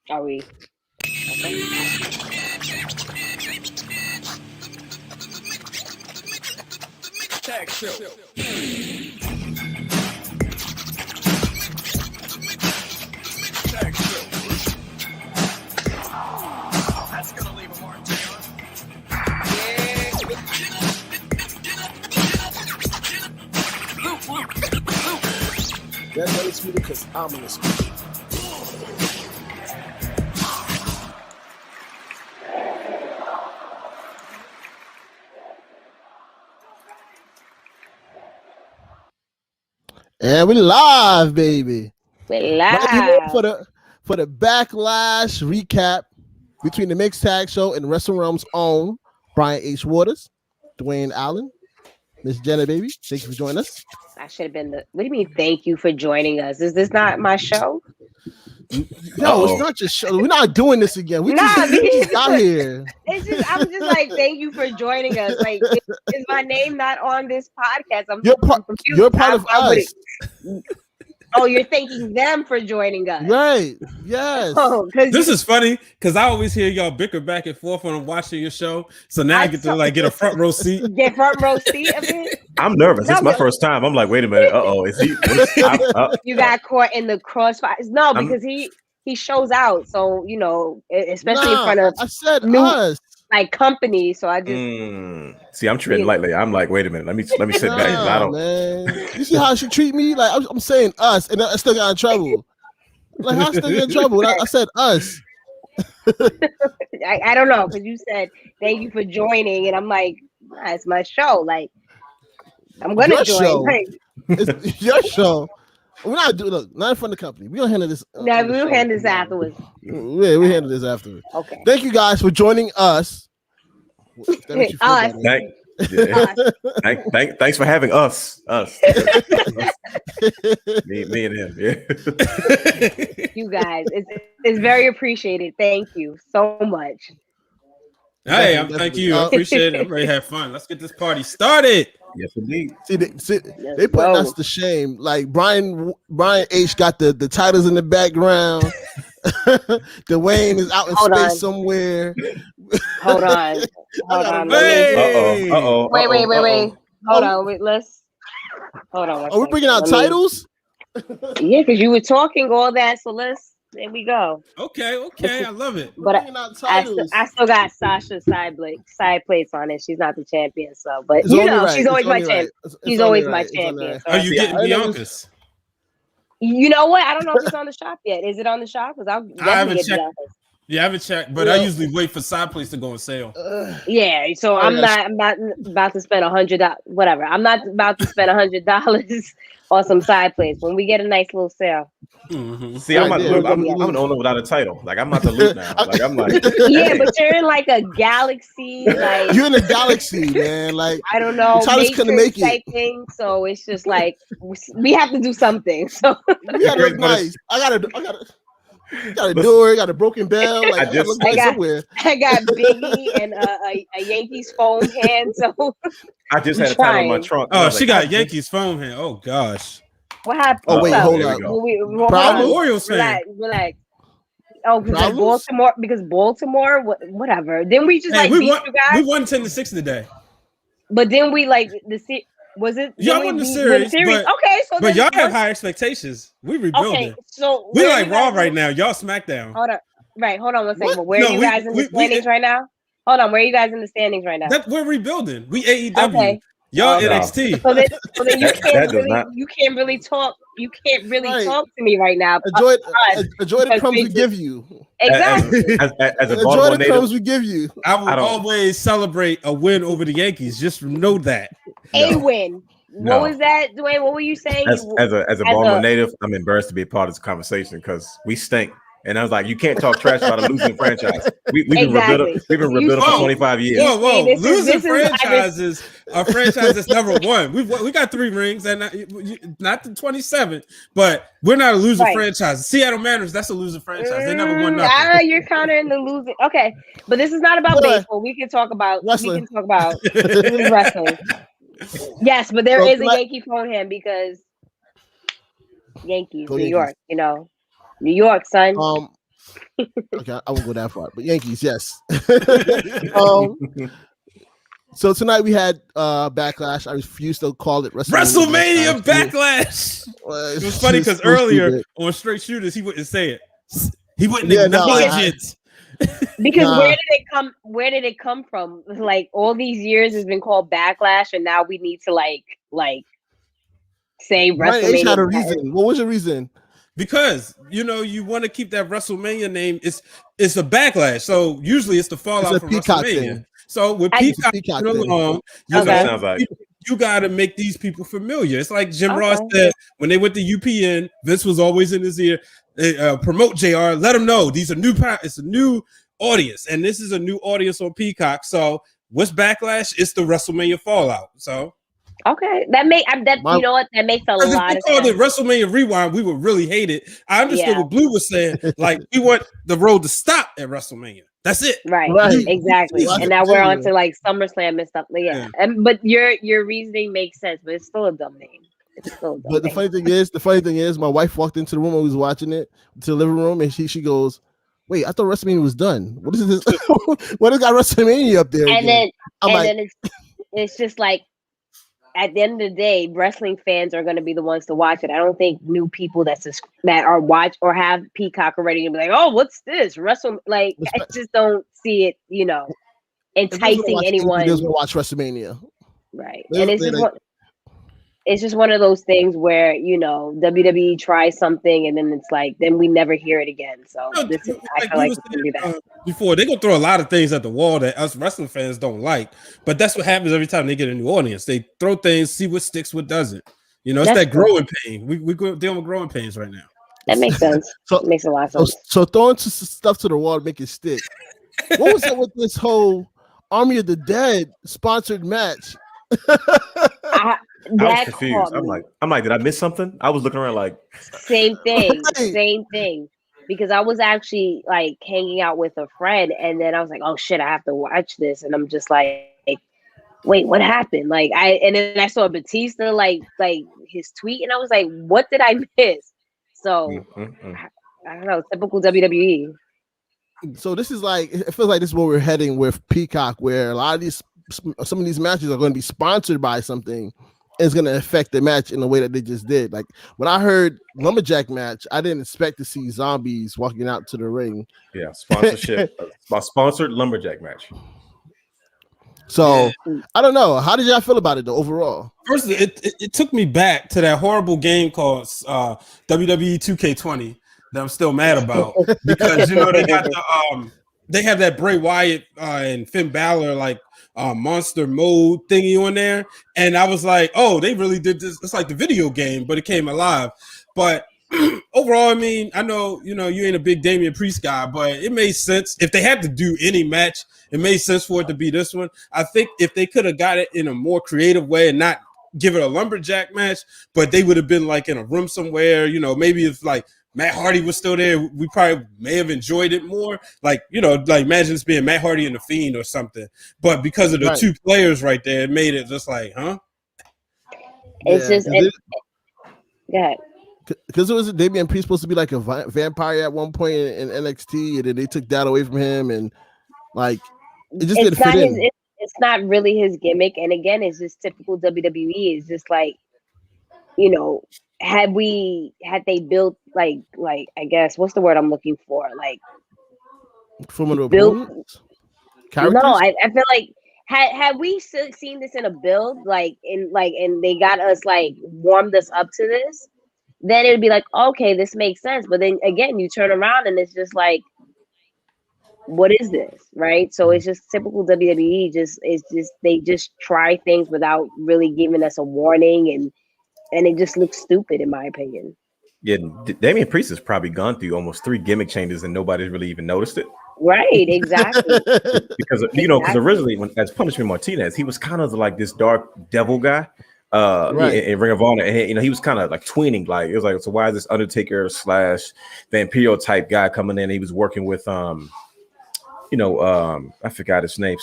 Are we? Okay. Tag show. Tag show. That's gonna leave a mark. That's really sweet because I'm in the speed. And we live, baby. We're Right here live. for the Backlash recap between the Mixed Tag Show and Wrestle Wrealm's own Brian H. Waters, Dwayne Allen, Miss Jenna, baby. Thank you for joining us. I should have been the. What do you mean? Thank you for joining us. Is this not my show? No, it's not your show. We're not doing this again. We just got here. It's just I'm just like, thank you for joining us. Like, is my name not on this podcast? You're part of us. Oh, you're thanking them for joining us, right? Yes. Oh, this is funny because I always hear y'all bicker back and forth when I'm watching your show. So now I get to like get a front row seat. Get front row seat of it. I'm nervous. It's my first time. I'm like, wait a minute. Is he? You got caught in the crossfire. No, because he shows out. So you know, especially in front of I said us. Like company. So I just see. I'm treading lightly. I'm like, wait a minute. Let me sit back. I don't. Man. You see how she treat me? Like I'm saying us, and I still got in trouble. Like I still get in trouble. I said us. I don't know, because you said thank you for joining, and I'm like, it's my show. Like I'm gonna your join. Show. Like, it's your show. We're not doing not in front of the company. We're gonna handle this. No, we'll handle this afterwards. Yeah, we handle this afterwards. Okay. Thank you guys for joining us. Us. Thanks for having us. me and him. Yeah. You guys, it's very appreciated. Thank you so much. Hey, thank you. I appreciate it. I'm ready to have fun. Let's get this party started. Yes, indeed. See, they putting us to shame. Like Brian H got the titles in the background. Dwayne is out in space somewhere. Hold on. Hey. Wait. Hold on. Wait, hold on. Are we bringing out titles? Yeah, because you were talking all that. So there we go. Okay. I love it. But I still got Sasha's side plates on it. She's not the champion, so but it's right. She's always my champion. She's always my champion. Are you getting Bianca's? You know what? I don't know if it's on the shop yet. Is it on the shop? Because I haven't checked. Yeah, I haven't checked, but I usually wait for side plates to go on sale. Yeah, so I'm not about to spend $100. Whatever. I'm not about to spend $100 on some side plates when we get a nice little sale. Mm-hmm. See, I'm an owner without a title. Like I'm about to loot now. Like I'm like, yeah, but you're in like a galaxy. Like you're in a galaxy, man. Like I don't know, Matrix couldn't make it. Thing, so it's just like we have to do something. So we gotta look nice. I gotta. Got a door, got a broken bell. Like I got Biggie and a Yankees foam hand. So I just had a title on my trunk. Oh, she got Yankees foam hand. Oh gosh. What happened? Oh wait, hold up. I'm an Orioles fan. Relax. Oh, because Baltimore, whatever. Then we just we beat won, you guys. We won 10-6 today. But then we was it? Y'all won the series. But, okay, so but y'all have high expectations. We rebuilding. Okay, so we like Raw right now. Y'all SmackDown. Hold on one second. Where are you guys in the standings right now? Hold on, where are you guys in the standings right now? We're rebuilding. We AEW. Okay. Y'all NXT. So then you can't really talk. You can't really talk to me right now. Enjoy the crumbs we give you. Exactly. As a enjoy the crumbs we give you. I will always celebrate a win over the Yankees. Just know that. A win. What was that, Dwayne? What were you saying? As a Baltimore native, I'm embarrassed to be a part of this conversation because we stink. And I was like, you can't talk trash about a losing franchise. We've been rebuilding for 25 years. Whoa. Losing franchises are franchises that's never won. We got 3 rings and not the 27th, but we're not a losing franchise. Seattle Mariners, that's a losing franchise. They never won nothing. You're countering the losing. Okay, but this is not about baseball. We can talk about wrestling. Wrestling. Yes, but there is a Yankee phone hand because Yankees, New York, New York, son. Okay, I won't go that far, but Yankees, yes. So tonight we had Backlash. I refuse to call it Wrestlemania Backlash. It was funny because earlier on Straight Shooters, he wouldn't say it. He wouldn't acknowledge it. Because where did it come from? Like all these years has been called Backlash, and now we need to like say WrestleMania. Had a reason. What was your reason? Because you want to keep that WrestleMania name. It's a backlash. So usually it's the fallout from WrestleMania. Thing. So with Peacock along, you got to make these people familiar. It's like Jim Ross said when they went to UPN. Vince was always in his ear. Promote JR. Let them know these are new. It's a new audience, and this is a new audience on Peacock. So what's Backlash? It's the WrestleMania fallout. So. Okay, that makes a lot of sense. If we called it WrestleMania Rewind, we would really hate it. I understood what Blue was saying. Like we want the road to stop at WrestleMania. That's it. Right. Exactly. And now we're on to like SummerSlam and stuff. Yeah. But your reasoning makes sense, but it's still a dumb name. But the funny thing is, my wife walked into the room and was watching it to the living room, and she goes, "Wait, I thought WrestleMania was done. What is this? What has got WrestleMania up there?" And then it's just like. At the end of the day, wrestling fans are going to be the ones to watch it. I don't think new people that are watch or have Peacock already and be like, "Oh, what's this?" I just don't see it, enticing anyone. Doesn't watch WrestleMania, right? And it's just one of those things where WWE tries something and then it's like then we never hear it again. So I feel like do that. Before they gonna throw a lot of things at the wall that us wrestling fans don't like, but that's what happens every time they get a new audience. They throw things, see what sticks, what doesn't. It's that growing pain. We dealing with growing pains right now. That makes sense. It makes a lot of sense. So throwing stuff to the wall to make it stick. What was it with this whole Army of the Dead sponsored match? I was confused. I'm like, did I miss something? I was looking around like same thing. Because I was actually like hanging out with a friend, and then I was like, "Oh shit, I have to watch this," and I'm just like, "Wait, what happened?" And then I saw Batista like his tweet, and I was like, "What did I miss?" So I don't know, typical WWE. So this is like it feels like this is where we're heading with Peacock, where some of these matches are going to be sponsored by something. It's going to affect the match in the way that they just did. Like when I heard lumberjack match, I didn't expect to see zombies walking out to the ring. Yeah, sponsorship, a sponsored lumberjack match. So I don't know. How did y'all feel about it though, overall? First, it took me back to that horrible game called WWE 2K20 that I'm still mad about because they got they have that Bray Wyatt and Finn Balor monster mode thingy on there, and I was like, oh, they really did this. It's like the video game, but it came alive. But overall, I mean, I know you ain't a big Damian Priest guy, but it made sense if they had to do any match. It made sense for it to be this one. I think if they could have got it in a more creative way and not give it a lumberjack match, but they would have been like in a room somewhere, maybe if like Matt Hardy was still there, we probably may have enjoyed it more. Like imagine it's being Matt Hardy and The Fiend or something. But because of the two players right there, it made it just like, huh? It's just yeah. Because it was Damian Priest supposed to be like a vampire at one point in NXT, and then they took that away from him, and like it just didn't fit in. It's not really his gimmick, and again, it's just typical WWE. It's just like, had they built like I guess what's the word I'm looking for? Like formidable build. No, I feel like had we seen this in a build and they got us warmed us up to this, then it would be like, okay, this makes sense. But then again, you turn around and it's just like, what is this, right? So it's just typical WWE. They just try things without really giving us a warning, and it just looks stupid in my opinion. Yeah, Damian Priest has probably gone through almost 3 gimmick changes and nobody's really even noticed it. Right, exactly. because originally as Punishment Martinez, he was kind of like this dark devil guy. In Ring of Honor, and he was kind of like tweening, like it was like, so why is this Undertaker / Vampiro type guy coming in? He was working with I forgot his name,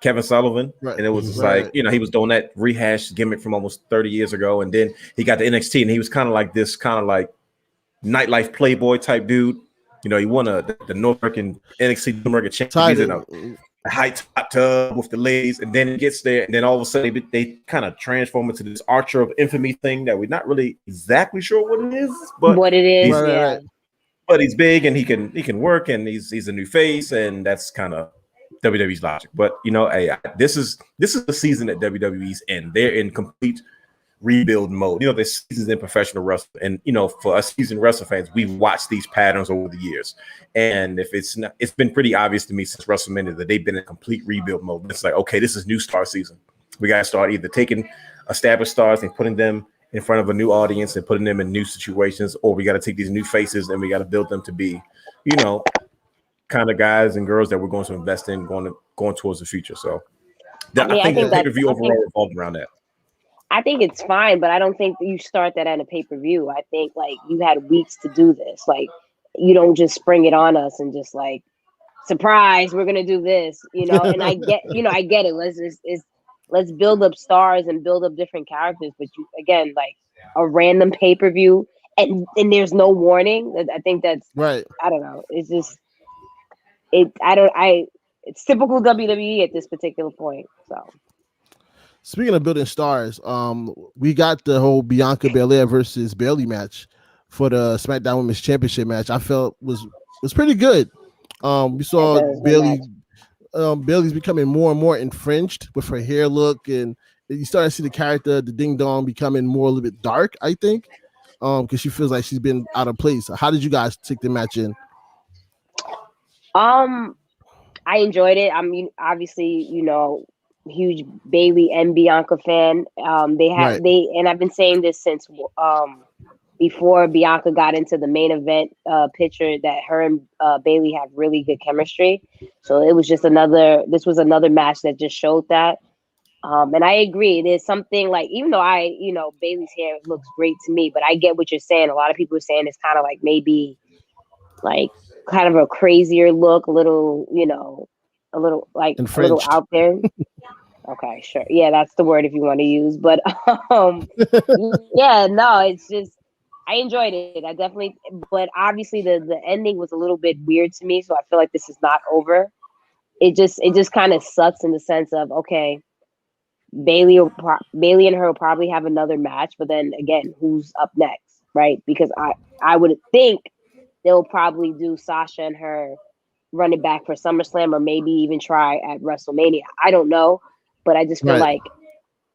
Kevin Sullivan, and it was just like, he was doing that rehash gimmick from almost 30 years ago, and then he got to NXT, and he was kind of like this, kind of like nightlife playboy type dude, You know, he won the North American NXT American Championship in a high top tub with the ladies, and then it gets there, and then all of a sudden they kind of transform into this Archer of Infamy thing that we're not really exactly sure what it is, but what it is, right. But he's big and he can work, and he's a new face, and that's kind of WWE's logic. But you know, hey, this is the season that WWE's in. They're in complete rebuild mode. You know, this season's in professional wrestling, and you know, for us seasoned wrestling fans, we've watched these patterns over the years. And if it's been pretty obvious to me since WrestleMania that they've been in complete rebuild mode. It's like, okay, this is new star season. We got to start either taking established stars and putting them in front of a new audience and putting them in new situations, or we got to take these new faces and we got to build them to be, you know, kind of guys and girls that we're going to invest in going towards the future. So I think the pay-per-view overall revolved around that. I think it's fine, but I don't think you start that at a pay-per-view. I think like you had weeks to do this. Like you don't just spring it on us and just like, surprise, we're gonna do this, you know. And I get it. Let's build up stars and build up different characters. But you again, like a random pay-per-view and there's no warning. I think that's right. I don't know. It's just it's typical WWE at this particular point. So. Speaking of building stars, we got the whole Bianca Belair versus Bayley match for the SmackDown Women's Championship match. I felt was pretty good. We saw Bayley's becoming more and more infringed with her hair look, and you start to see the character, the Ding Dong, becoming a little bit dark, I think, because she feels like she's been out of place. How did you guys take the match in? I enjoyed it. I mean, obviously, you know, huge Bayley and Bianca fan. And I've been saying this since before Bianca got into the main event picture that her and Bayley have really good chemistry. So it was just this was another match that just showed that. And I agree. There's something like, even though Bayley's hair looks great to me, but I get what you're saying. A lot of people are saying it's kind of like maybe like kind of a crazier look, a little out there. Okay, sure. Yeah, that's the word if you want to use. But yeah, no, it's just I enjoyed it. I definitely, but obviously the ending was a little bit weird to me. So I feel like this is not over. It just kind of sucks in the sense of, okay, Bayley and her will probably have another match, but then again, who's up next, right? Because I would think they'll probably do Sasha and her run it back for SummerSlam, or maybe even try at WrestleMania. I don't know. But I just feel like,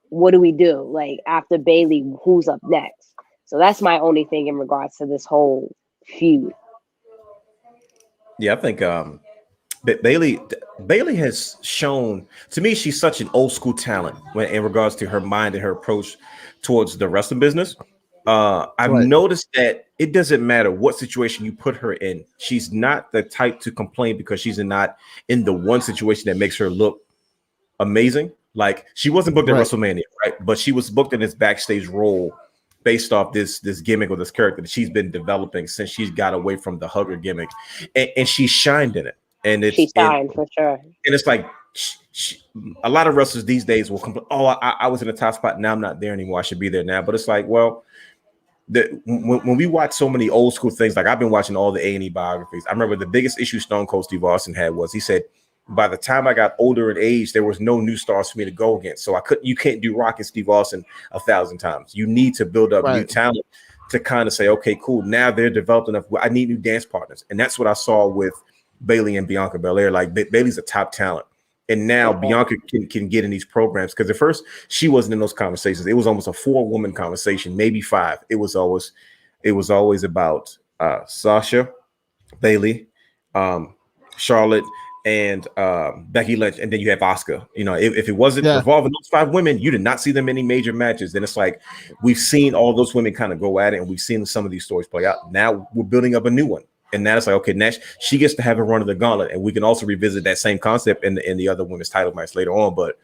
what do we do? Like after Bayley, who's up next? So that's my only thing in regards to this whole feud. Yeah, I think Bayley has shown to me she's such an old school talent in regards to her mind and her approach towards the wrestling business. I've noticed that it doesn't matter what situation you put her in. She's not the type to complain because she's not in the one situation that makes her look amazing. Like she wasn't booked at WrestleMania, right? But she was booked in this backstage role based off this gimmick or this character that she's been developing since she's got away from the hugger gimmick, and she shined in it. And she shined for sure. And it's like a lot of wrestlers these days will complain, "Oh, I was in the top spot, now I'm not there anymore. I should be there now." But it's like, well, when we watch so many old school things, like I've been watching all the A&E biographies. I remember the biggest issue Stone Cold Steve Austin had was he said, by the time I got older in age, there was no new stars for me to go against. So you can't do Rock and Steve Austin 1,000 times. You need to build up new talent to kind of say, okay, cool. Now they're developed enough. I need new dance partners. And that's what I saw with Bayley and Bianca Belair. Like Bayley's a top talent. And now Bianca can get in these programs. Because at first she wasn't in those conversations. It was almost a 4-woman conversation, maybe 5. It was always about Sasha, Bayley, Charlotte, and Becky Lynch, and then you have Asuka. You know, if it wasn't revolving those 5 women, you did not see them in any major matches. Then it's like we've seen all those women kind of go at it, and we've seen some of these stories play out. Now we're building up a new one, and now it's like, okay, Nash, she gets to have a run of the gauntlet, and we can also revisit that same concept in the other women's title match later on. But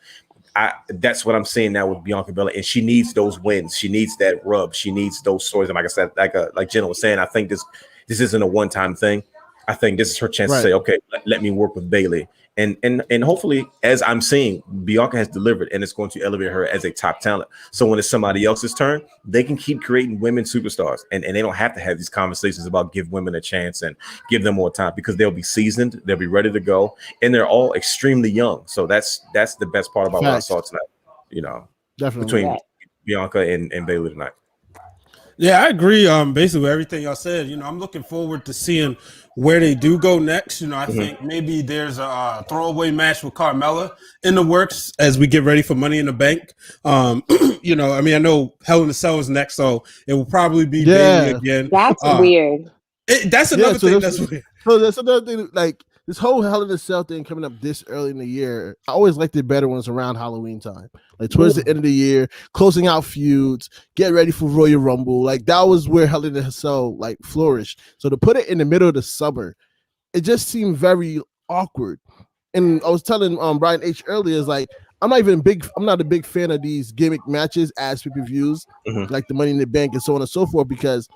that's what I'm saying now with Bianca Belair, and she needs those wins. She needs that rub. She needs those stories. And like I said, like Jenna was saying, I think this isn't a one-time thing. I think this is her chance to say, okay, let me work with Bayley And hopefully, as I'm seeing, Bianca has delivered, and it's going to elevate her as a top talent. So when it's somebody else's turn, they can keep creating women superstars, and they don't have to have these conversations about give women a chance and give them more time, because they'll be seasoned, they'll be ready to go, and they're all extremely young. So that's the best part about what I saw tonight. Definitely between Bianca and Bayley tonight. Yeah, I agree. Basically with everything y'all said. I'm looking forward to seeing where they do go next. I think maybe there's a throwaway match with Carmella in the works as we get ready for Money in the Bank. I know Hell in a Cell is next, so it will probably be Bayley again. That's weird. That's another thing that's weird. So that's another thing. Like this whole Hell in a Cell thing coming up this early in the year, I always liked it better when it's around Halloween time. Like towards the end of the year, closing out feuds, get ready for Royal Rumble. Like that was where Hell in a Cell like flourished. So to put it in the middle of the summer, it just seemed very awkward. And I was telling Brian H earlier, is like I'm not a big fan of these gimmick matches as pay-per-views, like the Money in the Bank and so on and so forth, because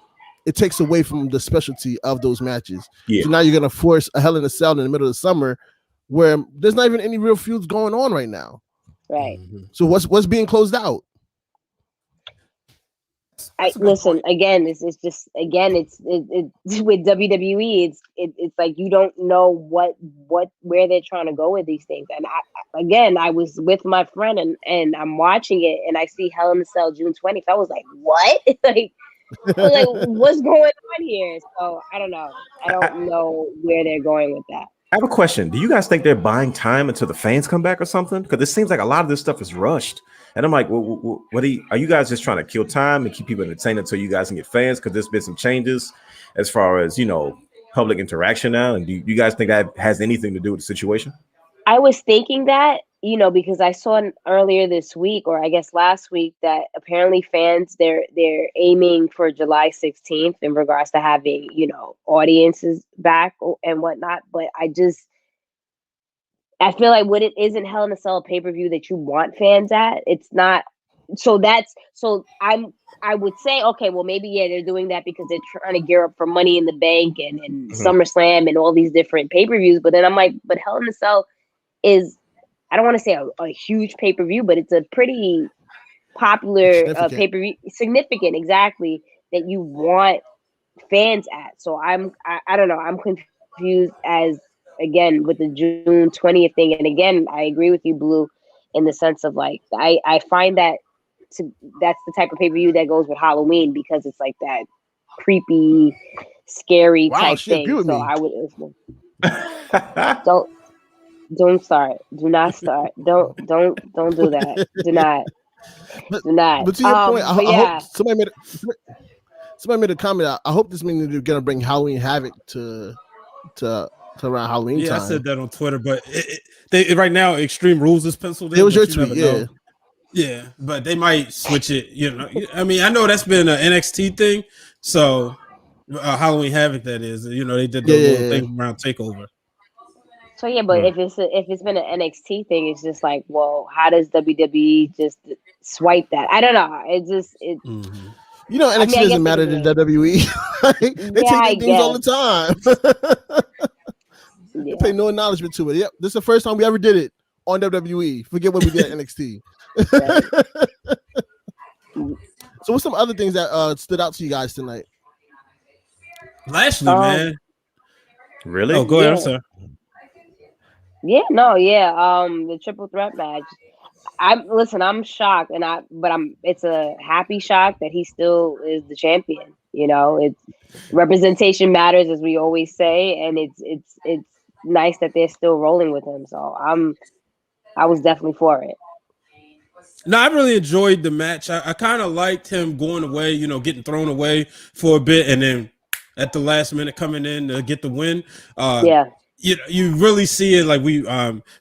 it takes away from the specialty of those matches. So now you're gonna force a Hell in a Cell in the middle of the summer where there's not even any real feuds going on right now. Right. So what's being closed out? Listen again. It's with WWE. It's like you don't know where they're trying to go with these things. And I was with my friend and I'm watching it and I see Hell in a Cell June 20th. I was like, what? like what's going on here? So I don't know. I don't know where they're going with that. I have a question. Do you guys think they're buying time until the fans come back or something? Because it seems like a lot of this stuff is rushed. And I'm like, what are you guys just trying to kill time and keep people entertained until you guys can get fans? Because there's been some changes as far as, public interaction now. And do you guys think that has anything to do with the situation? I was thinking that, because I saw earlier this week, or I guess last week, that apparently fans, they're aiming for July 16th in regards to having, audiences back and whatnot. But I feel like isn't Hell in a Cell pay-per-view that you want fans at? It's not. I would say, okay, well, maybe, they're doing that because they're trying to gear up for Money in the Bank and SummerSlam and all these different pay-per-views. But then I'm like, but Hell in a Cell is, I don't want to say a huge pay-per-view, but it's a pretty popular pay-per-view, significant, exactly, that you want fans at. So I don't know. I'm confused again, with the June 20th thing. And again, I agree with you, Blue, in the sense of like, I find that's the type of pay-per-view that goes with Halloween because it's like that creepy, scary type thing. So I would don't start. Do not start. Don't do that. Do not. But to your point, I hope somebody made a comment. I hope this means they're gonna bring Halloween Havoc to around Halloween time. Yeah, I said that on Twitter, but they right now Extreme Rules is penciled in. It was your tweet, yeah. Yeah, but they might switch it. I mean, I know that's been an NXT thing, so Halloween Havoc, that is. They did the little thing around Takeover. So but if it's been an NXT thing, it's just like, well, how does WWE just swipe that? I don't know. It just NXT doesn't matter to WWE. They take things all the time. They pay no acknowledgement to it. Yep, this is the first time we ever did it on WWE. Forget what we did at NXT. So what's some other things that stood out to you guys tonight? Lashley, man. Really? Oh, go ahead. I'm sorry. The triple threat match. I'm shocked, it's a happy shock that he still is the champion. It's representation matters, as we always say, and it's nice that they're still rolling with him. So I was definitely for it. No, I really enjoyed the match. I kind of liked him going away, getting thrown away for a bit, and then at the last minute coming in to get the win. You really see it, like we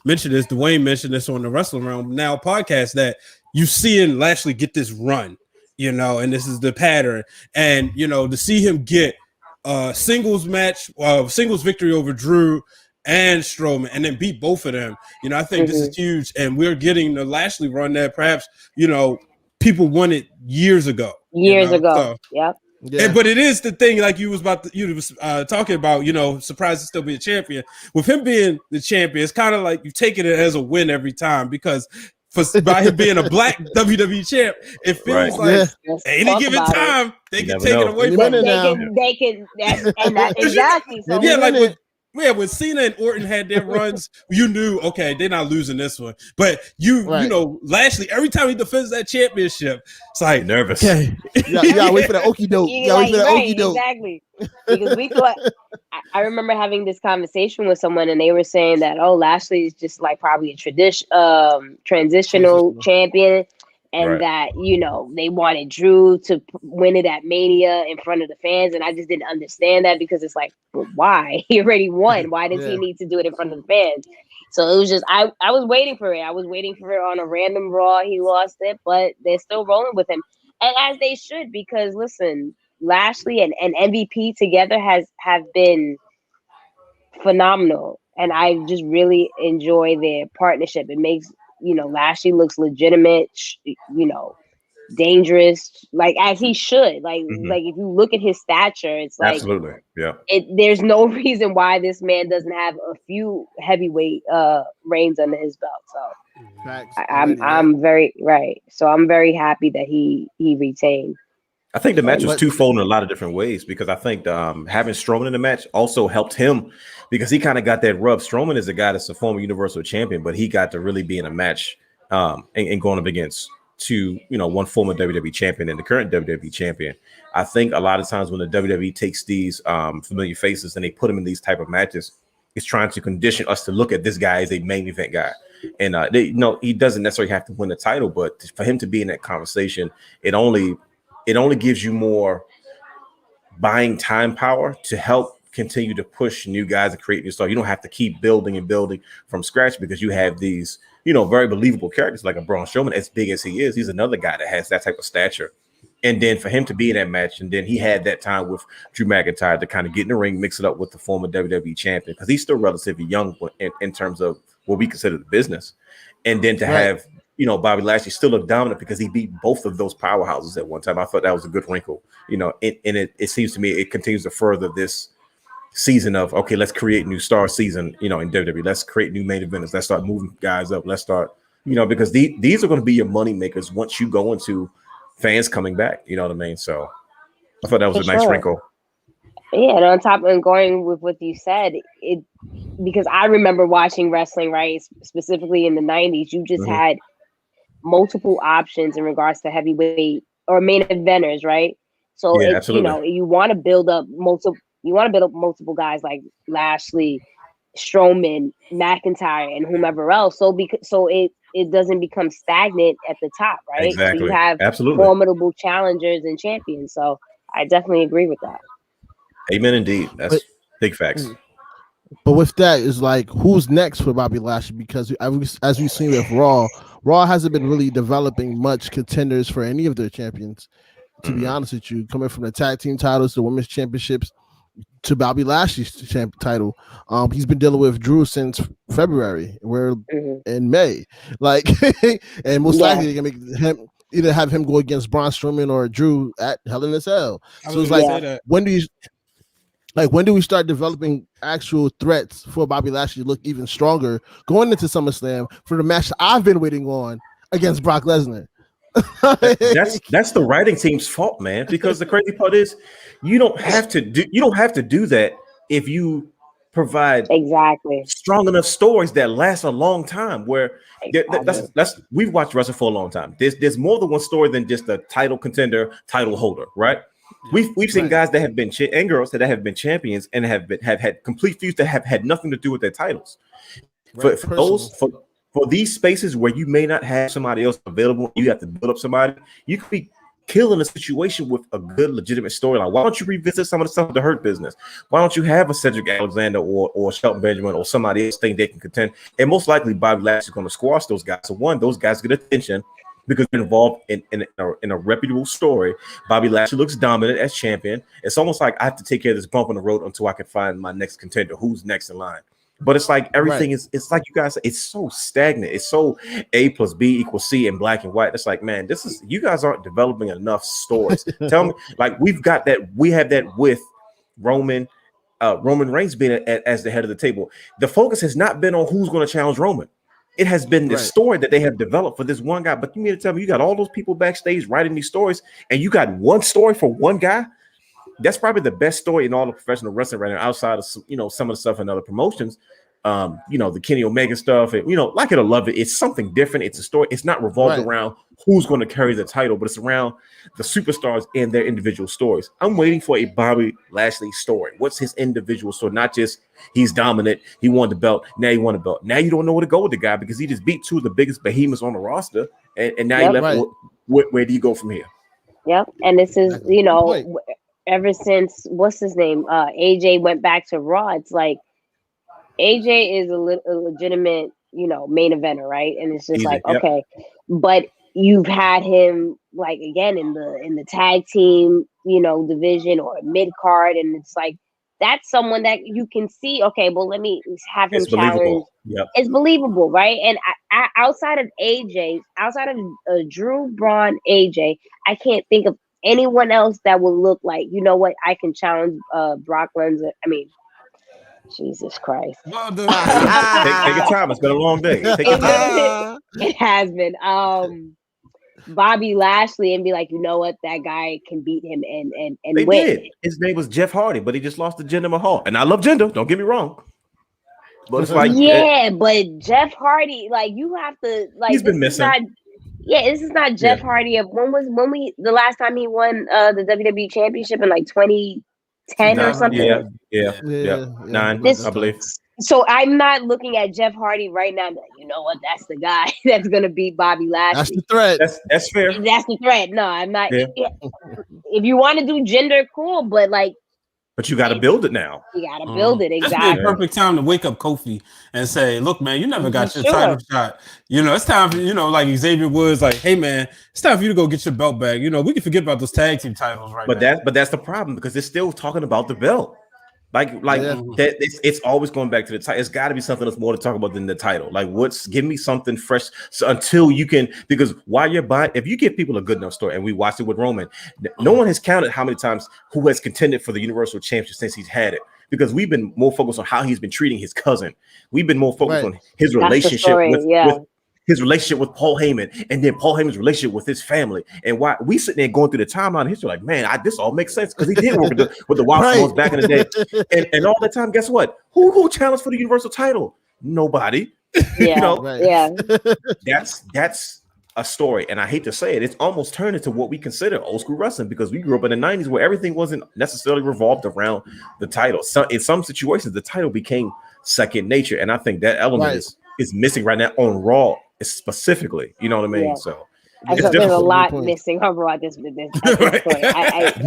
mentioned this. Dwayne mentioned this on the Wrestle Wrealm Now podcast, that you seeing Lashley get this run, and this is the pattern, and to see him get a singles victory over Drew and Strowman, and then beat both of them. I think this is huge, and we're getting the Lashley run that perhaps people wanted years ago. So, yep. Yeah. But it is the thing, like you was talking about, surprised to still be a champion. With him being the champion, it's kind of like you taking it as a win every time, because by him being a black WWE champ, it feels like any given time they can take it away from him. They can, exactly. So when Cena and Orton had their runs, you knew, okay, they're not losing this one. But Lashley, every time he defends that championship, it's like nervous. Okay. Yeah, wait for the okie doke. Exactly. Because we thought, I remember having this conversation with someone, and they were saying that, Lashley is just like probably a transitional champion. And that, they wanted Drew to win it at Mania in front of the fans. And I just didn't understand that, because it's like, well, why? He already won. Why does he need to do it in front of the fans? So it was just, I was waiting for it. I was waiting for it on a random Raw. He lost it, but they're still rolling with him. And as they should, because listen, Lashley and MVP together have been phenomenal. And I just really enjoy their partnership. It makes, Lashley looks legitimate, dangerous, like as he should. Like if you look at his stature, it's like absolutely, yeah. There's no reason why this man doesn't have a few heavyweight reigns under his belt. So I'm very So I'm very happy that he retained. I think the match was twofold in a lot of different ways, because I think having Strowman in the match also helped him, because he kind of got that rub. Strowman is a guy that's a former Universal Champion, but he got to really be in a match and going up against one former WWE Champion and the current WWE Champion. I think a lot of times when the WWE takes these familiar faces and they put them in these type of matches, it's trying to condition us to look at this guy as a main event guy. And he doesn't necessarily have to win the title, but for him to be in that conversation, it only gives you more buying time power to help continue to push new guys and create new stuff. You don't have to keep building and building from scratch, because you have these, very believable characters like a Braun Strowman. As big as he is, he's another guy that has that type of stature. And then for him to be in that match, and then he had that time with Drew McIntyre to kind of get in the ring, mix it up with the former WWE champion, because he's still relatively young in terms of what we consider the business. And then to have Bobby Lashley still look dominant because he beat both of those powerhouses at one time. I thought that was a good wrinkle, and it seems to me it continues to further this season of, okay, let's create new star season, in WWE. Let's create new main events. Let's start moving guys up. Let's start, because these are going to be your money makers once you go into fans coming back. You know what I mean? So I thought that was a nice wrinkle. Yeah, and on top of going with what you said, because I remember watching wrestling, right? Specifically in the 90s, you just had multiple options in regards to heavyweight or main eventers, right? So you want to build up multiple guys like Lashley, Strowman, McIntyre, and whomever else. So it doesn't become stagnant at the top, right? Exactly. So you have formidable challengers and champions. So I definitely agree with that. Amen, indeed. That's big facts. But with that, is like, who's next for Bobby Lashley? Because as we've seen with Raw hasn't been really developing much contenders for any of their champions. To be honest with you, coming from the tag team titles, the women's championships, to Bobby Lashley's title, he's been dealing with Drew since February. We're in May, and most likely they're gonna make him either have him go against Braun Strowman or Drew at Hell in a Cell. So it's like, when do we start developing actual threats for Bobby Lashley to look even stronger going into SummerSlam for the match I've been waiting on against Brock Lesnar? That's the writing team's fault, man. Because the crazy part is, you don't have to do that if you provide strong enough stories that last a long time. Where that's we've watched wrestling for a long time. There's more than one story than just a title contender, title holder, right? We've seen guys that have been and girls that have been champions and have had complete feuds that have had nothing to do with their titles. For these spaces where you may not have somebody else available, you have to build up somebody. You could be killing a situation with a good, legitimate storyline. Why don't you revisit some of the stuff with the Hurt Business? Why don't you have a Cedric Alexander or Shelton Benjamin or somebody else think they can contend? And most likely Bobby Lashley is going to squash those guys. So one, those guys get attention because they're involved in a reputable story. Bobby Lashley looks dominant as champion. It's almost like I have to take care of this bump on the road until I can find my next contender. Who's next in line? But it's like everything is, it's like you guys, it's so stagnant. It's so A plus B equals C in black and white. It's like, man, you guys aren't developing enough stories. Tell me, like, we have that with Roman Reigns being as the head of the table. The focus has not been on who's going to challenge Roman. It has been the story that they have developed for this one guy. But you mean to tell me you got all those people backstage writing these stories and you got one story for one guy? That's probably the best story in all of professional wrestling right now, outside of some of the stuff in other promotions. The Kenny Omega stuff, and like it or love it, it's something different. It's a story. It's not revolved around who's going to carry the title, but it's around the superstars and their individual stories. I'm waiting for a Bobby Lashley story. What's his individual story? Not just he's dominant, he won the belt, now he won the belt. Now you don't know where to go with the guy because he just beat two of the biggest behemoths on the roster, and now he left. Where do you go from here? Yep, and this is ever since what's his name, AJ went back to Raw. It's like AJ is a legitimate, main eventer, right? And it's just okay, but you've had him like again in the tag team, division or mid card, and it's like that's someone that you can see. Okay, well, let me have him challenge. It's believable, right? And I outside of Drew, Braun, AJ, I can't think of anyone else that will look like, I can challenge Brock Lesnar. I mean, Jesus Christ. Take your time. It's been a long day. Take your time. It has been. Bobby Lashley and be like, that guy can beat him and they win. Did. His name was Jeff Hardy, but he just lost to Jinder Mahal. And I love Jinder, don't get me wrong. But it's like but Jeff Hardy, like you have to he's been missing. This is not Jeff Hardy of the last time he won the WWE Championship in like 2010 or something. Yeah. 9, I believe. So I'm not looking at Jeff Hardy right now. That's the guy that's gonna beat Bobby Lashley. That's the threat. That's fair. That's the threat. No, I'm not. Yeah. If you want to do gender, cool, but you got to build it now. You got to build it, exactly. That's the perfect time to wake up Kofi and say, "Look, man, you never got your title shot. It's time for like Xavier Woods. Like, hey, man, it's time for you to go get your belt back. We can forget about those tag team titles right now." But that's the problem because they're still talking about the belt. That it's always going back to the title. It's got to be something that's more to talk about than the title. Give me something fresh. So until you can, because while you're buying, if you give people a good enough story, and we watched it with Roman, no one has counted how many times who has contended for the Universal Championship since he's had it. Because we've been more focused on how he's been treating his cousin. We've been more focused on his relationship with his relationship with Paul Heyman, and then Paul Heyman's relationship with his family. And why we sitting there going through the timeline of history, like, man, this all makes sense because he did work with the Wild Stones back in the day. And all that time, guess what? Who challenged for the Universal title? Nobody. Yeah. That's a story. And I hate to say it, it's almost turned into what we consider old school wrestling because we grew up in the 90s where everything wasn't necessarily revolved around the title. So in some situations, the title became second nature. And I think that element is missing right now on Raw. Specifically, you know what I mean? So there's a lot missing on Raw at this point. A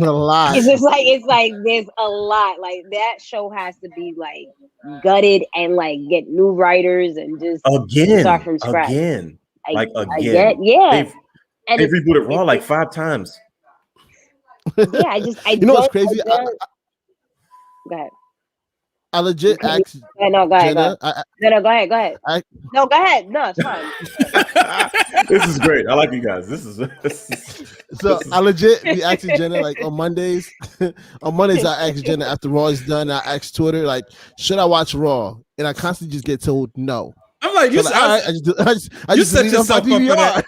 lot. It's like there's a lot. Like that show has to be like gutted and like get new writers and just start from scratch. Again. Yeah. They've rebooted Raw like 5 times. Yeah, I know what's crazy? Go ahead. I legit asked. No, go ahead. Go ahead. No, go ahead. No, it's fine. This is great. I like you guys. I legit be asking Jenna like on Mondays. On Mondays, I ask Jenna after Raw is done. I ask Twitter like, should I watch Raw? And I constantly just get told no. I'm like, I just set yourself up for that.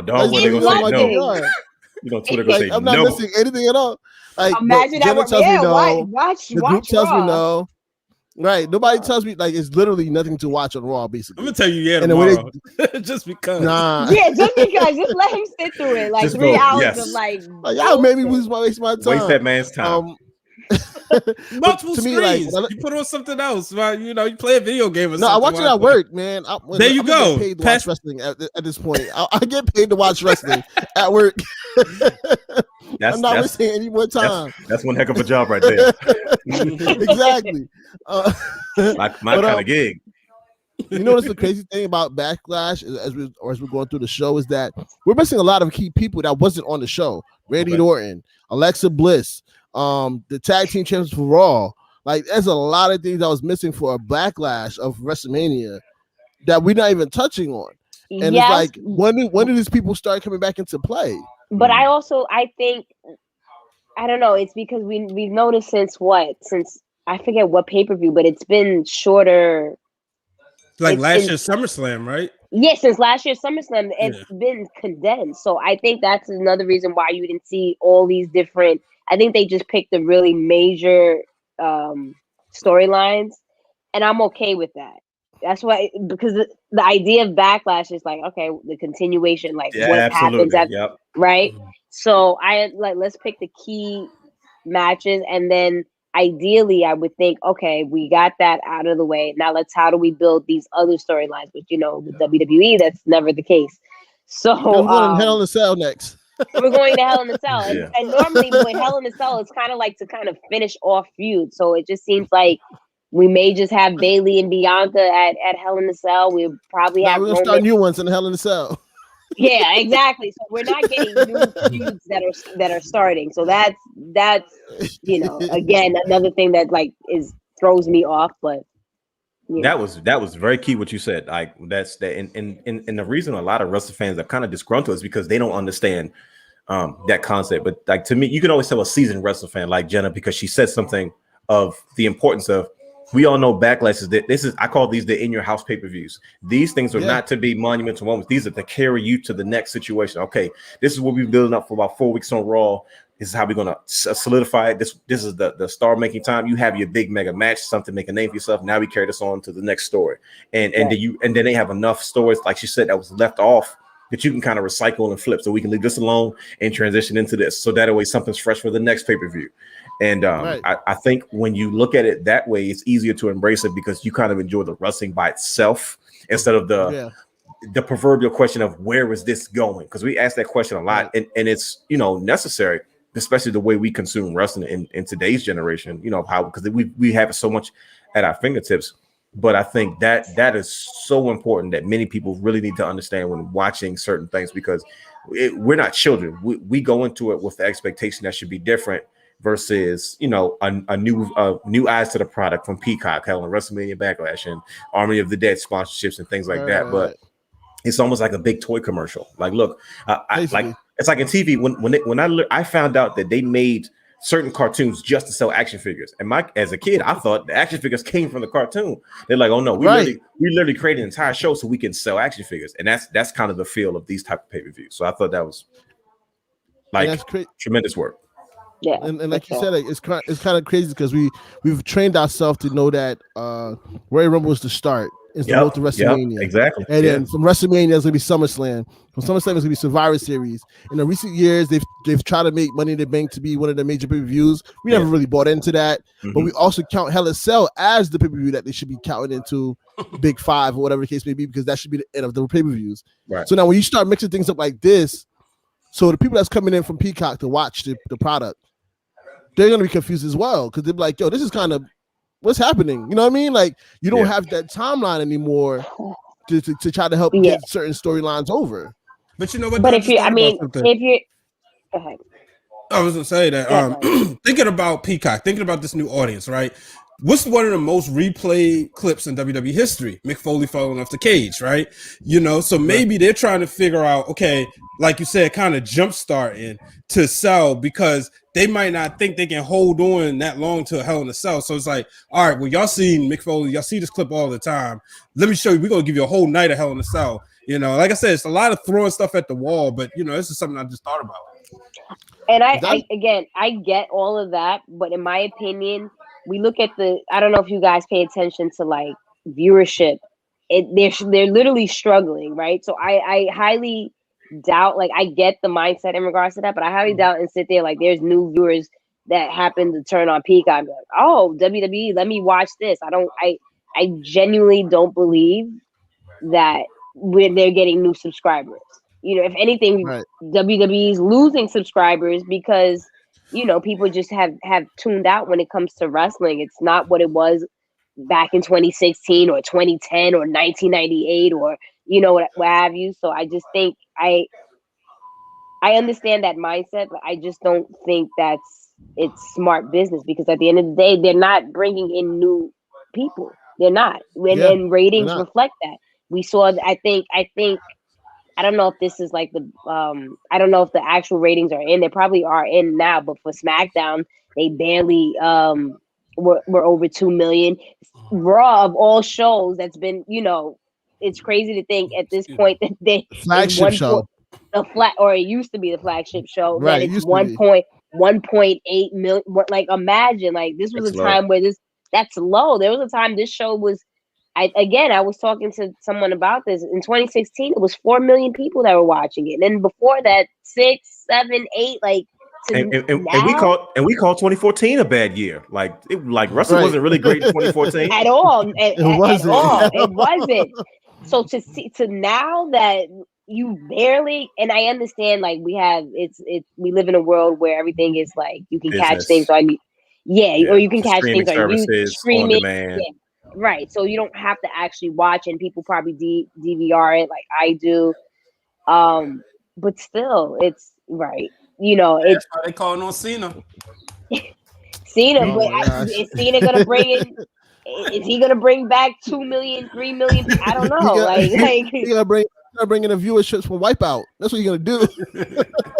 Dog, when they gonna say no. Twitter gonna say no. I'm not missing anything at all. Like, imagine that. Watch. The group tells me no. Right. Nobody tells me like it's literally nothing to watch on Raw. Basically, I'm gonna tell you tomorrow. Just because. Nah. Yeah, just because. Just let him sit through it. Like just 3 hours of like y'all made me waste my time. Waste that man's time. Multiple screens. Like, you put on something else, right? You play a video game or something. No, I watch it at work, man. There you go. Paid to watch wrestling at this point. I get paid to watch wrestling at work. I'm not wasting any more time. That's one heck of a job right there. Exactly. My kind of gig. You know what's the crazy thing about Backlash as we're going through the show is that we're missing a lot of key people that wasn't on the show. Randy Orton, Alexa Bliss, the tag team champions for Raw. Like, there's a lot of things I was missing for a backlash of WrestleMania that we're not even touching on. And it's like, when do these people start coming back into play? But I think, I don't know. It's because we've noticed since I forget what pay-per-view, but it's been shorter. Like last year's SummerSlam, right? Yeah, since last year's SummerSlam, it's been condensed. So I think that's another reason why you didn't see all these different. I think they just picked the really major storylines, and I'm okay with that. That's why, because the idea of Backlash is like, okay, the continuation, like what happens after, right? So let's pick the key matches, and then ideally I would think, okay, we got that out of the way. Now how do we build these other storylines? But with WWE, that's never the case. So we're going to Hell in a Cell next. We're going to Hell in a Cell. And normally with Hell in a Cell, it's kind of like to kind of finish off feud. So it just seems like we may just have Bayley and Bianca at Hell in a Cell. We'll probably have we're going to start new ones in Hell in a Cell. Yeah, exactly. So we're not getting new feuds that are starting. So that's again, another thing that throws me off. But that was very key what you said. Like that's that, and the reason a lot of wrestling fans are kind of disgruntled is because they don't understand that concept. But like, to me, you can always tell a seasoned wrestling fan like Jenna, because she said something of the importance of. We all know Backlash is that I call these the in your house pay-per-views. These things are not to be monumental moments. These are to carry you to the next situation. Okay, this is what we've been building up for about 4 weeks on Raw. This is how we're gonna solidify it. This is the star making time. You have your big mega match, something to make a name for yourself. Now we carry this on to the next story, and then they have enough stories, like she said, that was left off that you can kind of recycle and flip. So we can leave this alone and transition into this. So that way something's fresh for the next pay-per-view. And I think when you look at it that way, it's easier to embrace it because you kind of enjoy the wrestling by itself instead of the proverbial question of where is this going? Because we ask that question a lot, and it's necessary, especially the way we consume wrestling in today's generation. How, because we have it so much at our fingertips. But I think that is so important that many people really need to understand when watching certain things, because we're not children. We go into it with the expectation that should be different. Versus, a new eyes to the product from Peacock, Hell, and WrestleMania Backlash, and Army of the Dead sponsorships and things like that. But it's almost like a big toy commercial. Like, look, it's like in TV when I found out that they made certain cartoons just to sell action figures, and as a kid, I thought the action figures came from the cartoon. They're like, oh no, we literally created an entire show so we can sell action figures, and that's kind of the feel of these type of pay-per-views. So I thought that was tremendous work. Yeah, and like you said, it's kind of crazy because we've trained ourselves to know that Royal Rumble is the start. It's the road to WrestleMania. Exactly. And then from WrestleMania, there's gonna be SummerSlam. From SummerSlam, there's gonna be Survivor Series. In the recent years, they've tried to make Money in the Bank to be one of the major pay-per-views. We never really bought into that, but we also count Hell in a Cell as the pay-per-view that they should be counting into Big Five or whatever the case may be, because that should be the end of the pay-per-views. Right. So now when you start mixing things up like this, so the people that's coming in from Peacock to watch the product, they're gonna be confused as well, because they're like, yo, this is kind of what's happening. You know what I mean? Like, you don't have that timeline anymore to try to help get certain storylines over. But you know what? But if you go ahead. I was gonna say that thinking about Peacock, thinking about this new audience, right? What's one of the most replayed clips in WWE history? Mick Foley falling off the cage, right? So maybe they're trying to figure out, okay, like you said, kind of jumpstarting to sell, because they might not think they can hold on that long to a Hell in a Cell. So it's like, all right, well, y'all see Mick Foley, y'all see this clip all the time. Let me show you. We're gonna give you a whole night of Hell in a Cell. Like I said, it's a lot of throwing stuff at the wall, but this is something I just thought about. And I get all of that, but in my opinion, we look at I don't know if you guys pay attention to like viewership. They're literally struggling, right? So I highly doubt, like, I get the mindset in regards to that, but I highly doubt and sit there like there's new viewers that happen to turn on Peacock and be like, oh, WWE, let me watch this. I genuinely don't believe that they're getting new subscribers. If anything, WWE's losing subscribers because people just have tuned out when it comes to wrestling. It's not what it was back in 2016 or 2010 or 1998 or what have you. So I just think I understand that mindset, but I just don't think that's it's smart business because at the end of the day, they're not bringing in new people. They're not. And ratings reflect that. We saw. I think. I don't know if this is like the. I don't know if the actual ratings are in. They probably are in now, but for SmackDown, they barely were over 2 million. Raw of all shows, that's been it's crazy to think at this point that they flagship show. Or it used to be the flagship show, right? That it's 1.8 million. Like imagine, like this was a time where that's low. There was a time this show was. I was talking to someone about this in 2016. It was 4 million people that were watching it, and then before that, 6, 7, 8. Like, and we called 2014 a bad year. Like Russell wasn't really great in 2014 at all. It wasn't. So to now that you barely, and I understand, like we live in a world where everything is like you can catch things on or you can catch things on YouTube, streaming, on demand. Right, so you don't have to actually watch, and people probably DVR it like I do. But still, it's right. That's why they calling on Cena. Cena, is Cena gonna bring in? Is he gonna bring back 2 million, 3 million? I don't know. He gonna bring in the viewerships from Wipeout. That's what you're gonna do.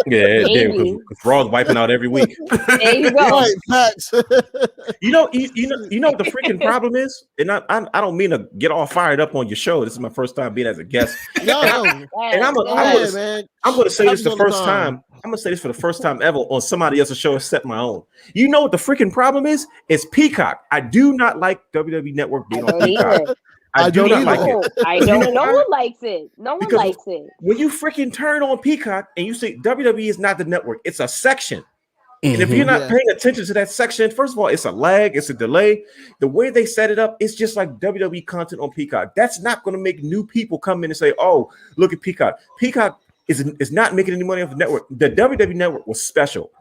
Because Raw's wiping out every week. There you go. Right, facts. You know what the freaking problem is? And I don't mean to get all fired up on your show. This is my first time being as a guest. I'm gonna say this the first time. I'm gonna say this for the first time ever on somebody else's show except my own. You know what the freaking problem is? It's Peacock. I do not like WWE Network being on Peacock. I do not like it. I don't. No one likes it. No one likes it. When you freaking turn on Peacock and you see WWE is not the network, it's a section. And if you're not paying attention to that section, first of all, it's a lag, it's a delay. The way they set it up, it's just like WWE content on Peacock. That's not going to make new people come in and say, "Oh, look at Peacock." Peacock is not making any money off the network. The WWE network was special.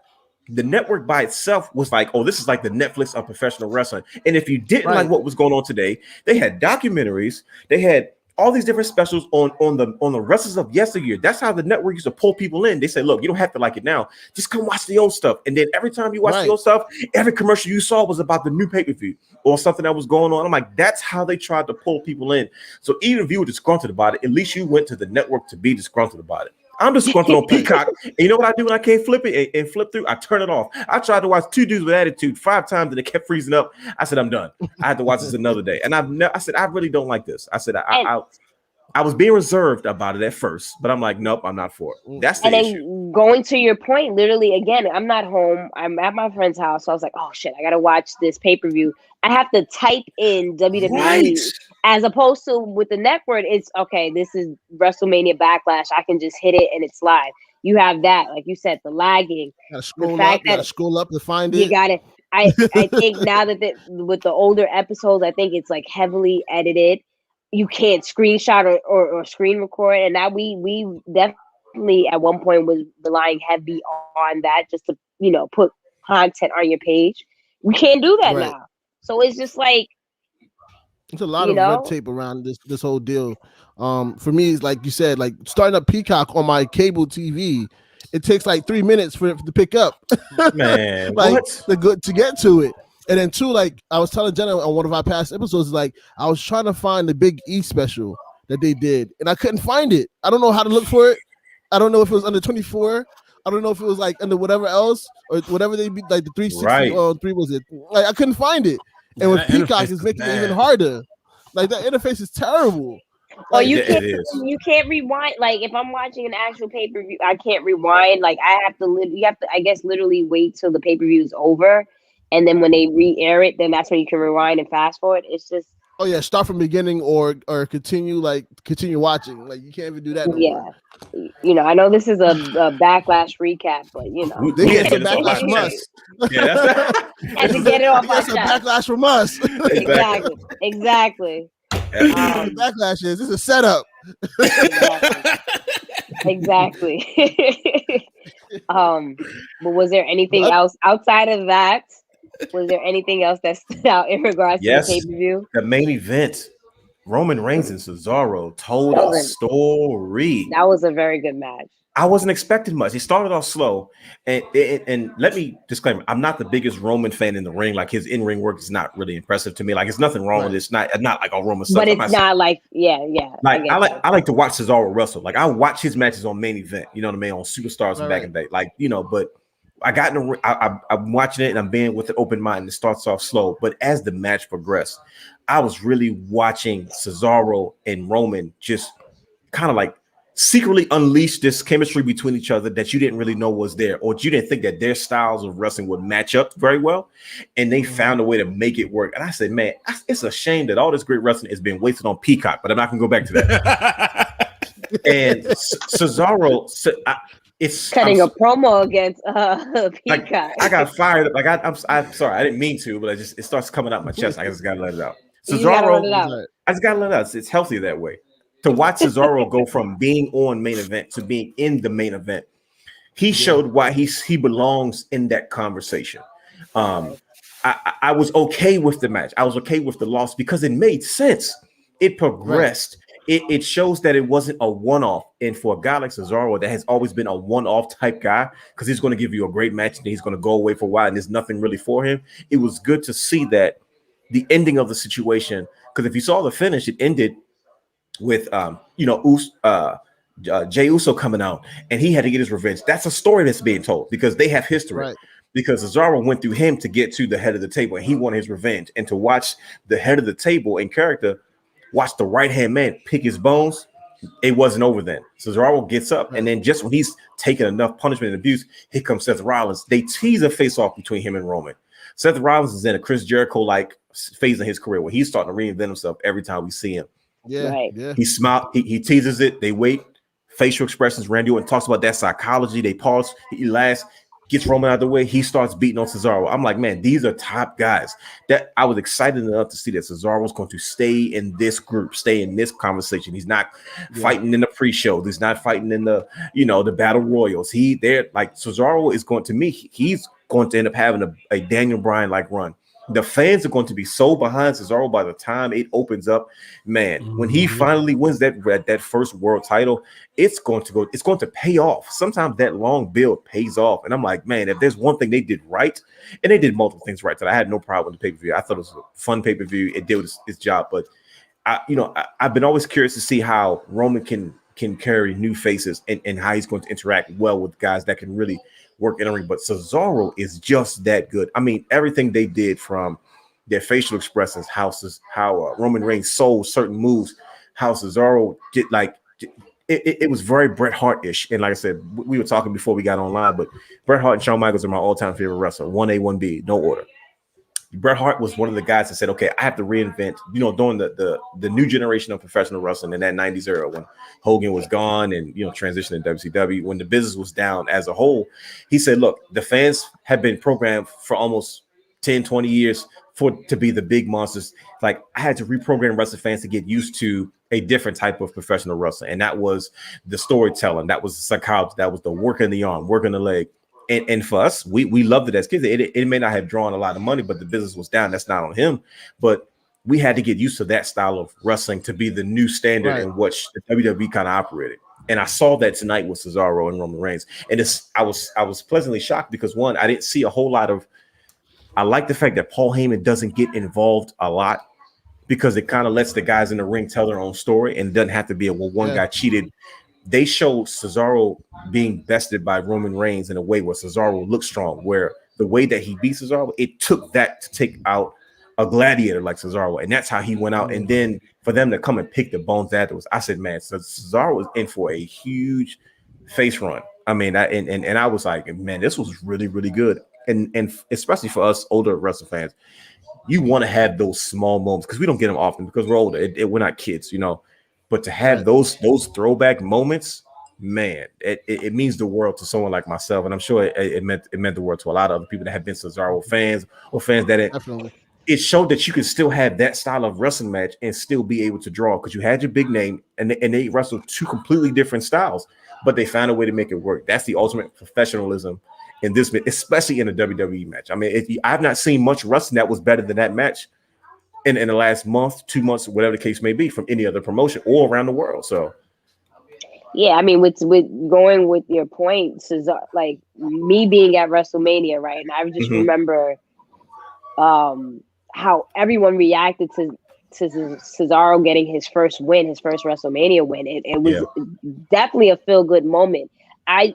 The network by itself was like, oh, this is like the Netflix of professional wrestling. And if you didn't like what was going on today, they had documentaries, they had all these different specials on the wrestlers of yesteryear. That's how the network used to pull people in. They say, look, you don't have to like it now. Just come watch the old stuff. And then every time you watch the old stuff, every commercial you saw was about the new pay-per-view or something that was going on. I'm like, that's how they tried to pull people in. So even if you were disgruntled about it, at least you went to the network to be disgruntled about it. I'm disgruntled on Peacock. And you know what I do when I can't flip it and flip through? I turn it off. I tried to watch Two Dudes with Attitude 5 times and it kept freezing up. I said, I'm done. I had to watch this another day. And I said, I really don't like this. I said, I was being reserved about it at first, but I'm like, nope, I'm not for it. That's the issue. Then going to your point, literally, again, I'm not home. I'm at my friend's house. So I was like, oh, shit, I got to watch this pay-per-view. I have to type in WWE as opposed to with the network. It's okay. This is WrestleMania Backlash. I can just hit it and it's live. You have that, like you said, the lagging. Gotta scroll up to find it. You got it. I think now that with the older episodes, I think it's like heavily edited. You can't screenshot or screen record. And now we definitely at one point was relying heavy on that just to, put content on your page. We can't do that now. So it's just like, there's a lot of red tape around this whole deal. For me, it's like you said, like starting up Peacock on my cable TV, it takes like 3 minutes for it to pick up. Man, like to get to it. And then two, like I was telling Jenna on one of our past episodes, like I was trying to find the Big E special that they did, and I couldn't find it. I don't know how to look for it. I don't know if it was under 24. I don't know if it was like under whatever else or whatever they be like the 360 3 was it? Like I couldn't find it. And with Peacock, it's making it even harder. Like that interface is terrible. Well, you can't rewind. Like if I'm watching an actual pay-per-view, I can't rewind. Like you have to, I guess, literally wait till the pay-per-view is over. And then when they re-air it, then that's when you can rewind and fast forward. It's just start from beginning or continue watching. Like you can't even do that. No more. I know this is a backlash recap, but they get some backlash from us. Had to get it off our chest. Backlash from us. Exactly. Backlash is a setup. Exactly. But was there anything else outside of that? Was there anything else that stood out in regards to the pay-per-view? The main event, Roman Reigns and Cesaro told a story. That was a very good match. I wasn't expecting much. It started off slow, and let me disclaim: I'm not the biggest Roman fan in the ring. Like his in-ring work is not really impressive to me. Like, it's nothing wrong with it. It's not like all Roman stuff. But it's not like, yeah. Like I like to watch Cesaro wrestle. Like I watch his matches on Main Event. You know what I mean? On Superstars and back in the day. Like, you know, but I got in the I'm watching it and I'm being with an open mind. It starts off slow, but as the match progressed, I was really watching Cesaro and Roman just kind of like secretly unleash this chemistry between each other that you didn't really know was there, or you didn't think that their styles of wrestling would match up very well, and they found a way to make it work. And I said, man, it's a shame that all this great wrestling has been wasted on Peacock, but I'm not gonna go back to that. And Cesaro, it's cutting a promo against Peacock. Like, I got fired. Like I'm sorry, I didn't mean to, but it starts coming out my chest. I just gotta let it out. Cesaro, I just gotta let it out. It's healthy that way. To watch Cesaro go from being on Main Event to being in the main event, he showed why he belongs in that conversation. I was okay with the match. I was okay with the loss because it made sense. It progressed. It shows that it wasn't a one-off. And for a guy like Cesaro that has always been a one-off type guy, because he's going to give you a great match and he's going to go away for a while and there's nothing really for him. It was good to see that the ending of the situation, because if you saw the finish, it ended with Jey Uso coming out and he had to get his revenge. That's a story that's being told because they have history. Because Cesaro went through him to get to the head of the table and he wanted his revenge. And to watch the head of the table in character watch the right-hand man pick his bones, it wasn't over then. Cesaro gets up, and then just when he's taken enough punishment and abuse, here comes Seth Rollins. They tease a face-off between him and Roman. Seth Rollins is in a Chris Jericho-like phase in his career where he's starting to reinvent himself every time we see him. He smiles, he teases it, they wait, facial expressions, Randy Orton talks about that psychology, they pause, he laughs, gets Roman out of the way, he starts beating on Cesaro. I'm like, man, these are top guys. That I was excited enough to see that Cesaro was going to stay in this group, stay in this conversation. He's not fighting in the pre-show. He's not fighting in the, the battle royals. They're like, Cesaro is going to me. He's going to end up having a Daniel Bryan like run. The fans are going to be so behind Cesaro by the time it opens up. Man, when he finally wins that first world title, it's going to pay off. Sometimes that long build pays off. And I'm like, man, if there's one thing they did right, and they did multiple things right, that I had no problem with the pay-per-view. I thought it was a fun pay-per-view. It did its job. But I've been always curious to see how Roman can carry new faces and how he's going to interact well with guys that can really work in the ring. But Cesaro is just that good. I mean, everything they did, from their facial expressions, how Roman Reigns sold certain moves, how Cesaro did, like, it was very Bret Hart-ish. And like I said, we were talking before we got online, but Bret Hart and Shawn Michaels are my all-time favorite wrestler. 1A, 1B, no order. Bret Hart was one of the guys that said, okay, I have to reinvent, during the new generation of professional wrestling in that 90s era when Hogan was gone and, transitioning to WCW, when the business was down as a whole. He said, look, the fans have been programmed for almost 10, 20 years to be the big monsters. Like, I had to reprogram wrestling fans to get used to a different type of professional wrestling. And that was the storytelling. That was the psychology. That was the work in the arm, work in the leg. And for us, we loved it as kids. It may not have drawn a lot of money, but the business was down. That's not on him. But we had to get used to that style of wrestling to be the new standard in which the WWE kind of operated. And I saw that tonight with Cesaro and Roman Reigns. And I was pleasantly shocked because, one, I didn't see a whole lot of. I like the fact that Paul Heyman doesn't get involved a lot because it kind of lets the guys in the ring tell their own story and it doesn't have to be one guy cheated. They showed Cesaro being bested by Roman Reigns in a way where Cesaro looked strong, where the way that he beat Cesaro, it took that to take out a gladiator like Cesaro. And that's how he went out. And then for them to come and pick the bones afterwards, I said, man, so Cesaro was in for a huge face run. I mean, I was like, man, this was really, really good. And especially for us older wrestling fans, you want to have those small moments because we don't get them often because we're older. We're not kids, But to have those throwback moments, man, it means the world to someone like myself, and I'm sure it meant the world to a lot of other people that have been Cesaro fans or fans that it showed that you could still have that style of wrestling match and still be able to draw because you had your big name and they wrestled two completely different styles, but they found a way to make it work. That's the ultimate professionalism in this, especially in a WWE match. I mean, I've not seen much wrestling that was better than that match in the last month, 2 months, whatever the case may be, from any other promotion or around the world. So Yeah, I mean, with going with your point, Cesar, like me being at WrestleMania, right? And I just remember how everyone reacted to Cesaro getting his first win, his first WrestleMania win. It was definitely a feel good moment. I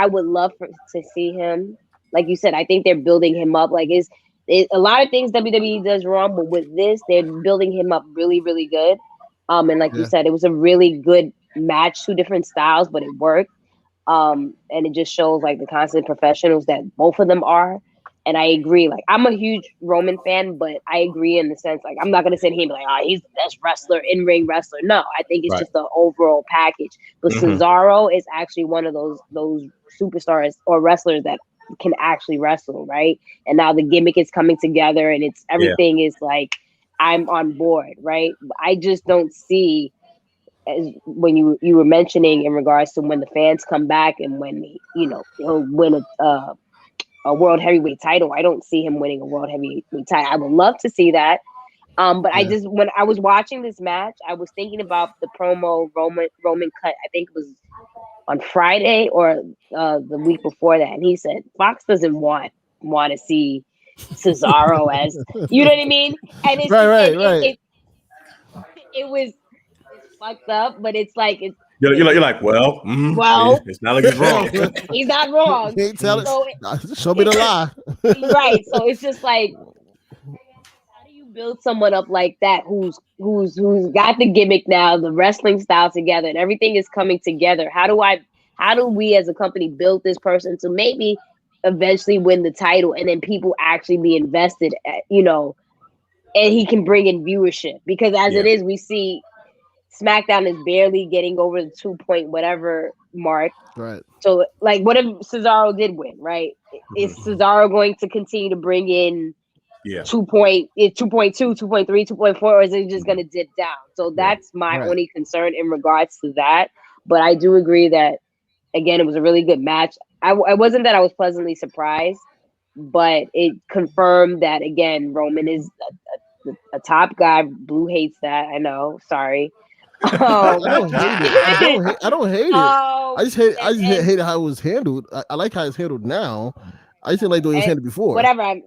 would love to see him. Like you said, I think they're building him up. Like a lot of things WWE does wrong, but with this, they're building him up really, really good. And like you said, it was a really good match, two different styles, but it worked. And it just shows like the constant professionals that both of them are. And I agree. Like, I'm a huge Roman fan, but I agree in the sense, like, I'm not going to sit here and be like, oh, he's the best wrestler, in-ring wrestler. No, I think it's just the overall package. But Cesaro is actually one of those superstars or wrestlers that can actually wrestle, right? And now the gimmick is coming together and it's everything is like, I'm on board, right? I just don't see, as when you were mentioning in regards to when the fans come back and when, he'll win a world heavyweight title. I don't see him winning a world heavyweight title. I would love to see that. But I just, when I was watching this match, I was thinking about the promo Roman cut. I think it was on Friday or the week before that. And he said, Fox doesn't want to see Cesaro as, you know what I mean? And it's right. It was fucked up, but it's like, you're like, well, it's not like he's wrong. He's not wrong. He ain't telling. Show me the lie. Right. So it's just like, how do you build someone up like that who's got the gimmick now, the wrestling style together, and everything is coming together? How do we as a company build this person to maybe eventually win the title, and then people actually be invested, and he can bring in viewership? Because as it is, we see SmackDown is barely getting over the 2 point whatever mark. Right. So, like, what if Cesaro did win, right? Is Cesaro going to continue to bring in 2.2, 2.3, 2.4, or is it just going to dip down? So that's my only concern in regards to that. But I do agree that, again, it was a really good match. I wasn't that I was pleasantly surprised, but it confirmed that, again, Roman is a top guy. Blue hates that. I know. Sorry. I don't hate it. I just hate how it was handled. I like how it's handled now. I just didn't like the way it was handled before. Whatever. And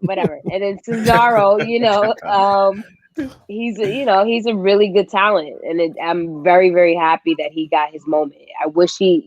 then Cesaro, he's a really good talent, and I'm very, very happy that he got his moment. I wish he,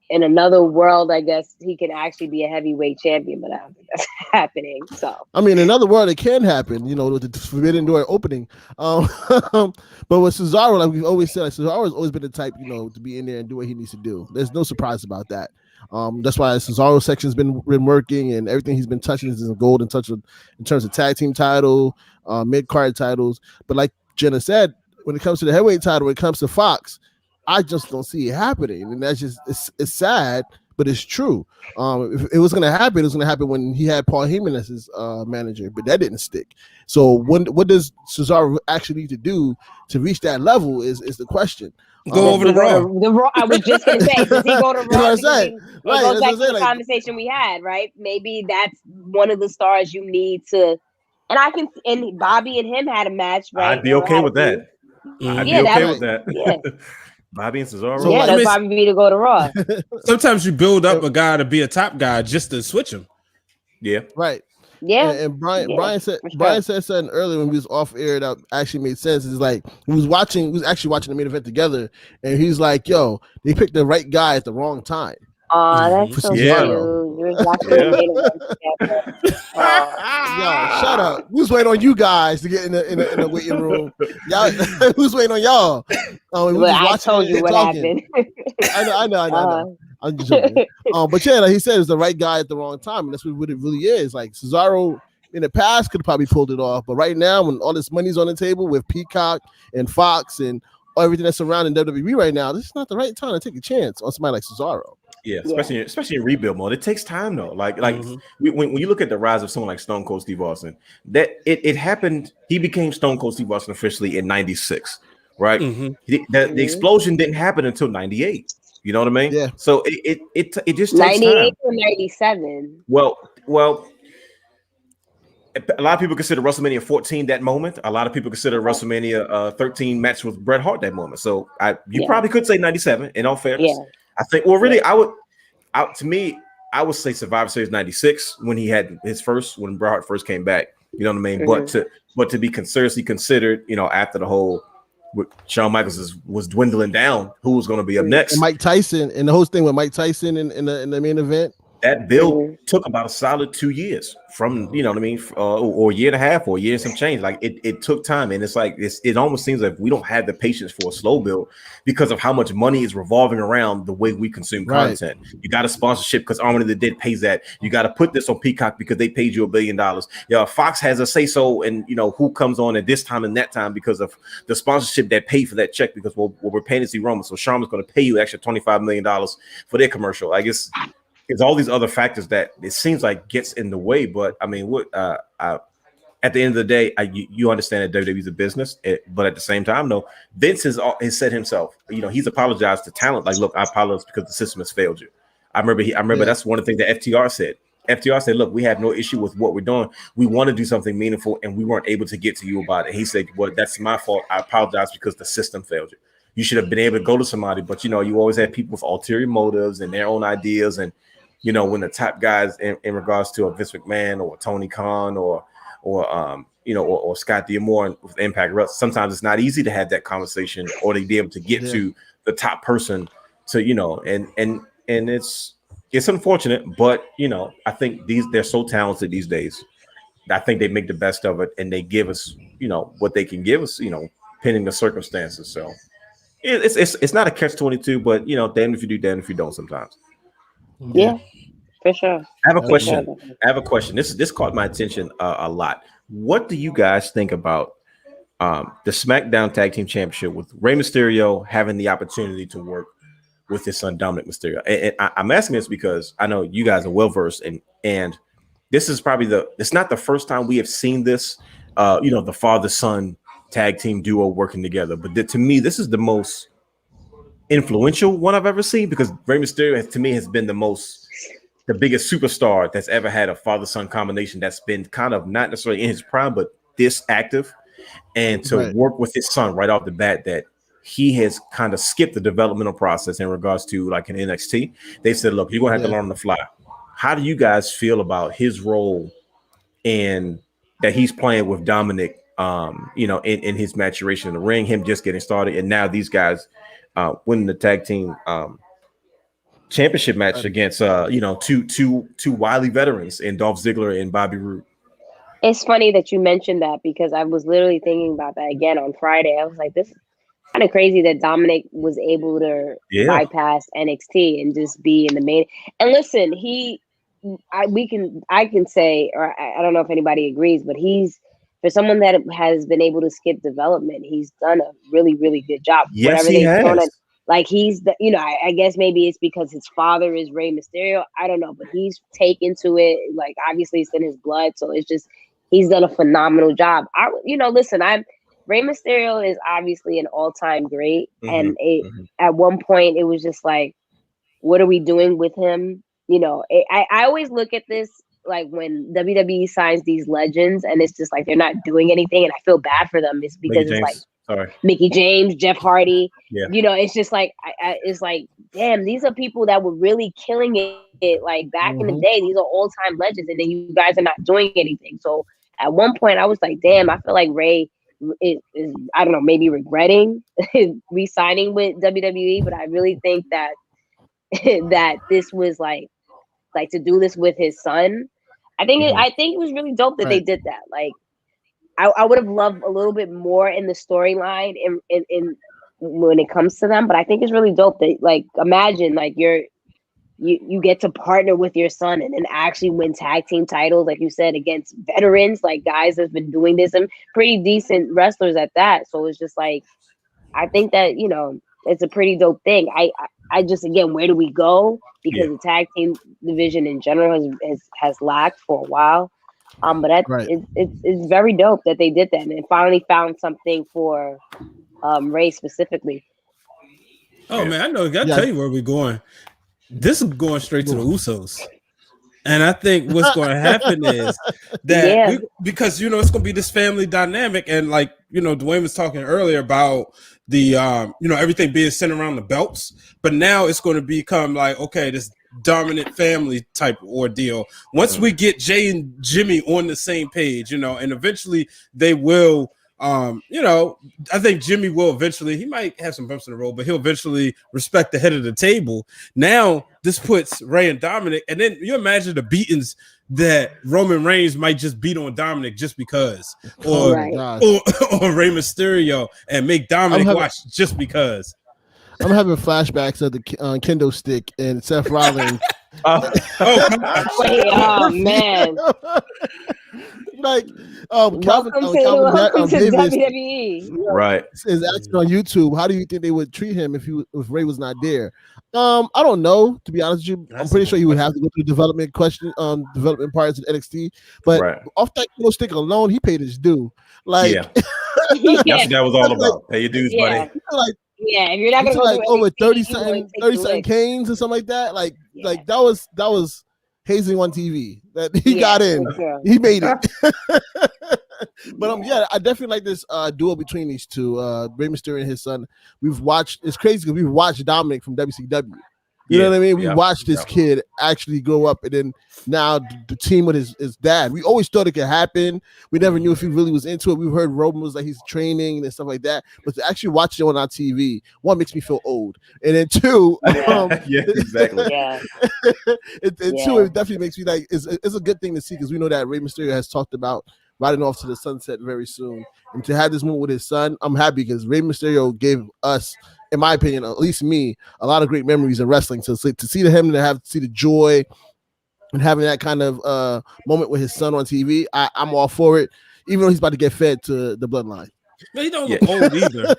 in another world, I guess he can actually be a heavyweight champion, but I don't think that's happening. So, I mean, in another world, it can happen, with the Forbidden Door opening. But with Cesaro, like we've always said, Cesaro has always been the type, to be in there and do what he needs to do. There's no surprise about that. That's why Cesaro's section's been working, and everything he's been touching is in golden touch in terms of tag team title, mid-card titles. But like Jenna said, when it comes to the heavyweight title, when it comes to Fox, I just don't see it happening, and that's just it's sad, but it's true. If it was going to happen, it was going to happen when he had Paul Heyman as his manager, but that didn't stick. So what does Cesaro actually need to do to reach that level is the question. Go over to Raw. I was just going to say, does he go to Raw? You know what I'm saying? It goes back to the conversation we had, right? Maybe that's one of the stars you need to. And Bobby and him had a match, right? I'd be okay with that. I'd be okay with that. Yeah. Bobby and Cesaro. So that's probably be to go to Raw. Sometimes you build up a guy to be a top guy just to switch him. Yeah. Right. Yeah. And Brian said something earlier when we was off air that actually made sense. Is like we was actually watching the main event together, and he's like, "Yo, they picked the right guy at the wrong time." Oh, that's so cute. You're watching the main event together. Yo, shut up. Who's waiting on you guys to get in the waiting room? Y'all, who's waiting on y'all? I told you what happened. I know. I'm just joking. But yeah, like he said, it's the right guy at the wrong time, and that's what it really is. Like Cesaro in the past could have probably pulled it off, but right now, when all this money's on the table with Peacock and Fox and everything that's surrounding WWE right now, this is not the right time to take a chance on somebody like Cesaro. Yeah, especially in rebuild mode. It takes time though. When you look at the rise of someone like Stone Cold Steve Austin, that it happened. He became Stone Cold Steve Austin officially in '96, right? The explosion didn't happen until '98. You know what I mean? Yeah. So it just takes 98 time. or 97. Well, a lot of people consider WrestleMania 14 that moment. A lot of people consider WrestleMania 13 match with Bret Hart that moment. So you probably could say 97. In all fairness, I think. Well, really, I would say Survivor Series 96 when he had his first, when Bret Hart first came back. You know what I mean? But to be seriously considered, after the whole Shawn Michaels was dwindling down, who was going to be up next? And Mike Tyson, and the whole thing with Mike Tyson in the main event. That build took about a solid 2 years from, you know what I mean, or a year and a half, or a year and some change. Like it took time, and it's like it almost seems like we don't have the patience for a slow build because of how much money is revolving around the way we consume content. You got a sponsorship because Army of the Dead pays that. You got to put this on Peacock because they paid you $1 billion. Yeah, Fox has a say so, and who comes on at this time and that time because of the sponsorship that paid for that check because we're paying to see Roman. So Sharma's going to pay you extra $25 million for their commercial. I guess. It's all these other factors that it seems like gets in the way, but I mean, at the end of the day, you understand that WWE is a business, but at the same time, no, Vince has said himself, he's apologized to talent. Like, look, I apologize because the system has failed you. I remember that's one of the things that FTR said. FTR said, look, we have no issue with what we're doing. We want to do something meaningful, and we weren't able to get to you about it. He said, well, that's my fault. I apologize because the system failed you. You should have been able to go to somebody, but you always have people with ulterior motives and their own ideas, and when the top guys in regards to a Vince McMahon or Tony Khan or Scott D'Amore with Impact Wrestling, sometimes it's not easy to have that conversation or to be able to get to the top person to, and it's unfortunate, but I think they're so talented these days. I think they make the best of it and they give us, what they can give us, pending the circumstances. So it's not a catch-22, but damn if you do, damn if you don't sometimes. Yeah, for sure. I have a question. This caught my attention a lot. What do you guys think about the SmackDown Tag Team Championship with Rey Mysterio having the opportunity to work with his son Dominic Mysterio? And I'm asking this because I know you guys are well versed, and this is probably it's not the first time we have seen this. The father-son tag team duo working together, but to me, this is the most influential one I've ever seen because Rey Mysterio to me has been the biggest superstar that's ever had a father-son combination that's been kind of not necessarily in his prime, but this active, and to work with his son right off the bat that he has kind of skipped the developmental process in regards to like an NXT. They said, look, you're gonna have to learn on the fly. How do you guys feel about his role and that he's playing with Dominic, in his maturation in the ring, him just getting started, and now these guys winning the tag team championship match against two wily veterans in Dolph Ziggler and Bobby Roode? It's funny that you mentioned that because I was literally thinking about that again on Friday. I was like, this is kind of crazy that Dominic was able to bypass NXT and just be in the main. And listen, I can say, or I don't know if anybody agrees, but for someone that has been able to skip development, he's done a really, really good job. Yes, he has. Like he's I guess maybe it's because his father is Rey Mysterio. I don't know, but he's taken to it. Like obviously it's in his blood, so it's just he's done a phenomenal job. Listen, Rey Mysterio is obviously an all-time great, and at one point it was just like, what are we doing with him? I always look at this like when WWE signs these legends, and it's just like they're not doing anything, and I feel bad for them. It's because Mickey James, Jeff Hardy. Yeah. It's just like it's like, damn, these are people that were really killing it like back in the day. These are all-time legends, and then you guys are not doing anything. So at one point, I was like, damn, I feel like Ray is I don't know, maybe regretting re-signing with WWE, but I really think that that this was like to do this with his son. I think it was really dope that they did that. Like, I would have loved a little bit more in the storyline in when it comes to them, but I think it's really dope that, like, imagine like you get to partner with your son and then actually win tag team titles, like you said, against veterans, like guys that's been doing this and pretty decent wrestlers at that. So it's just like, I think that, it's a pretty dope thing. I just, again, where do we go? Because the tag team division in general has lacked for a while. But it's very dope that they did that and finally found something for Ray specifically. Oh man, I know. I gotta tell you where we're going. This is going straight to the Usos. And I think what's going to happen is that because it's going to be this family dynamic, and like Dwayne was talking earlier about the everything being centered around the belts, but now it's going to become like, okay, this dominant family type ordeal. Once we get Jay and Jimmy on the same page, and eventually they will. I think Jimmy will eventually. He might have some bumps in the road, but he'll eventually respect the head of the table. Now this puts Rey and Dominic, and then you imagine the beatings that Roman Reigns might just beat on Dominic just because, or Rey Mysterio and make Dominic watch just because. I'm having flashbacks of the kendo stick and Seth Rollins. Oh man. Like, welcome to WWE. Right. Is actually on YouTube. How do you think they would treat him if Ray was not there? I don't know. To be honest with you, I'm pretty sure he would have to go through development parts of NXT. But off that stick alone, he paid his due. Like, that's what that was all about. Pay your dues, buddy. If you're not gonna like over 30 something canes or something like that. Like that was hazing on TV that he got in. Sure. He made it. But I definitely like this duel between these two, Rey Mysterio and his son. It's crazy because we've watched Dominic from WCW. You know what I mean? We watched this kid actually grow up, and then now the team with his dad. We always thought it could happen. We never knew if he really was into it. We heard rumors that he's training and stuff like that. But to actually watch it on our TV, one, makes me feel old, and then two, exactly. and two, it definitely makes me like it's a good thing to see because we know that Rey Mysterio has talked about riding off to the sunset very soon, and to have this moment with his son, I'm happy because Rey Mysterio gave us, in my opinion, at least me, a lot of great memories in wrestling. So to see him to see the joy and having that kind of moment with his son on TV, I'm all for it. Even though he's about to get fed to the bloodline. No, he don't look old either.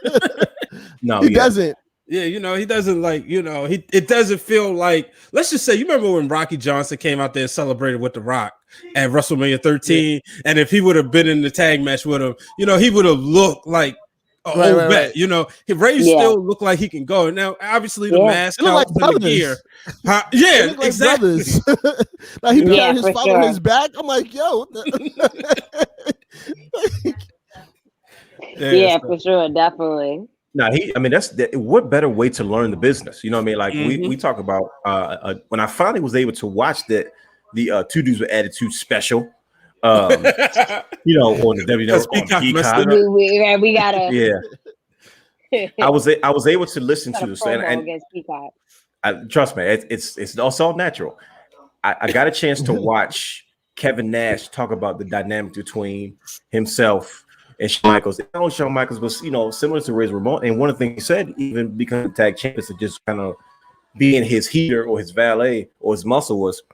No, he doesn't. Yeah, he doesn't it doesn't feel like, let's just say, you remember when Rocky Johnson came out there and celebrated with The Rock at WrestleMania 13, and if he would have been in the tag match with him, he would have looked like old vet. Ray still look like he can go. Now, obviously, the mask helps in the gear. Yeah, exactly. Like he put his father on his back. I'm like, yo. For sure, definitely. Now, what better way to learn the business? You know what I mean? Like we talk about when I finally was able to watch the Two Dudes with Attitude special. On the WWE, we gotta. I was able to listen to this, and trust me, it's all natural. I got a chance to watch Kevin Nash talk about the dynamic between himself and Shawn Michaels. Shawn Michaels was similar to Razor Ramon, and one of the things he said, even becoming tag champions, to just kind of being his heater or his valet or his muscle, was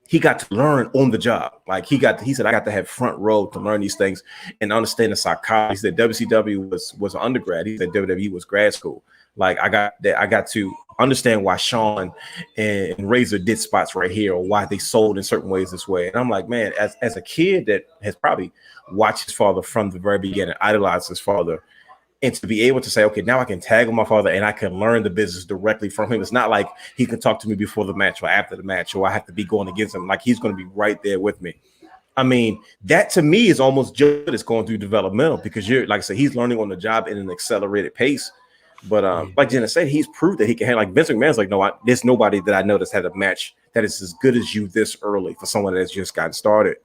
he got to learn on the job. Like he said, I got to have front row to learn these things and understand the psychology. He said WCW was an undergrad. He said WWE was grad school. Like I got to understand why Shawn and Razor did spots right here, or why they sold in certain ways this way. And I'm like, man, as a kid that has probably watched his father from the very beginning, idolized his father, and to be able to say, okay, now I can tag with my father and I can learn the business directly from him. It's not like he can talk to me before the match or after the match, or I have to be going against him. Like he's going to be right there with me. I mean, that to me is almost just as going through developmental, because you're, like I said, he's learning on the job in an accelerated pace. But like Jenna said, he's proved that he can handle. Like Vince McMahon's like, no, there's nobody that I know that's had a match that is as good as you this early for someone that's just gotten started,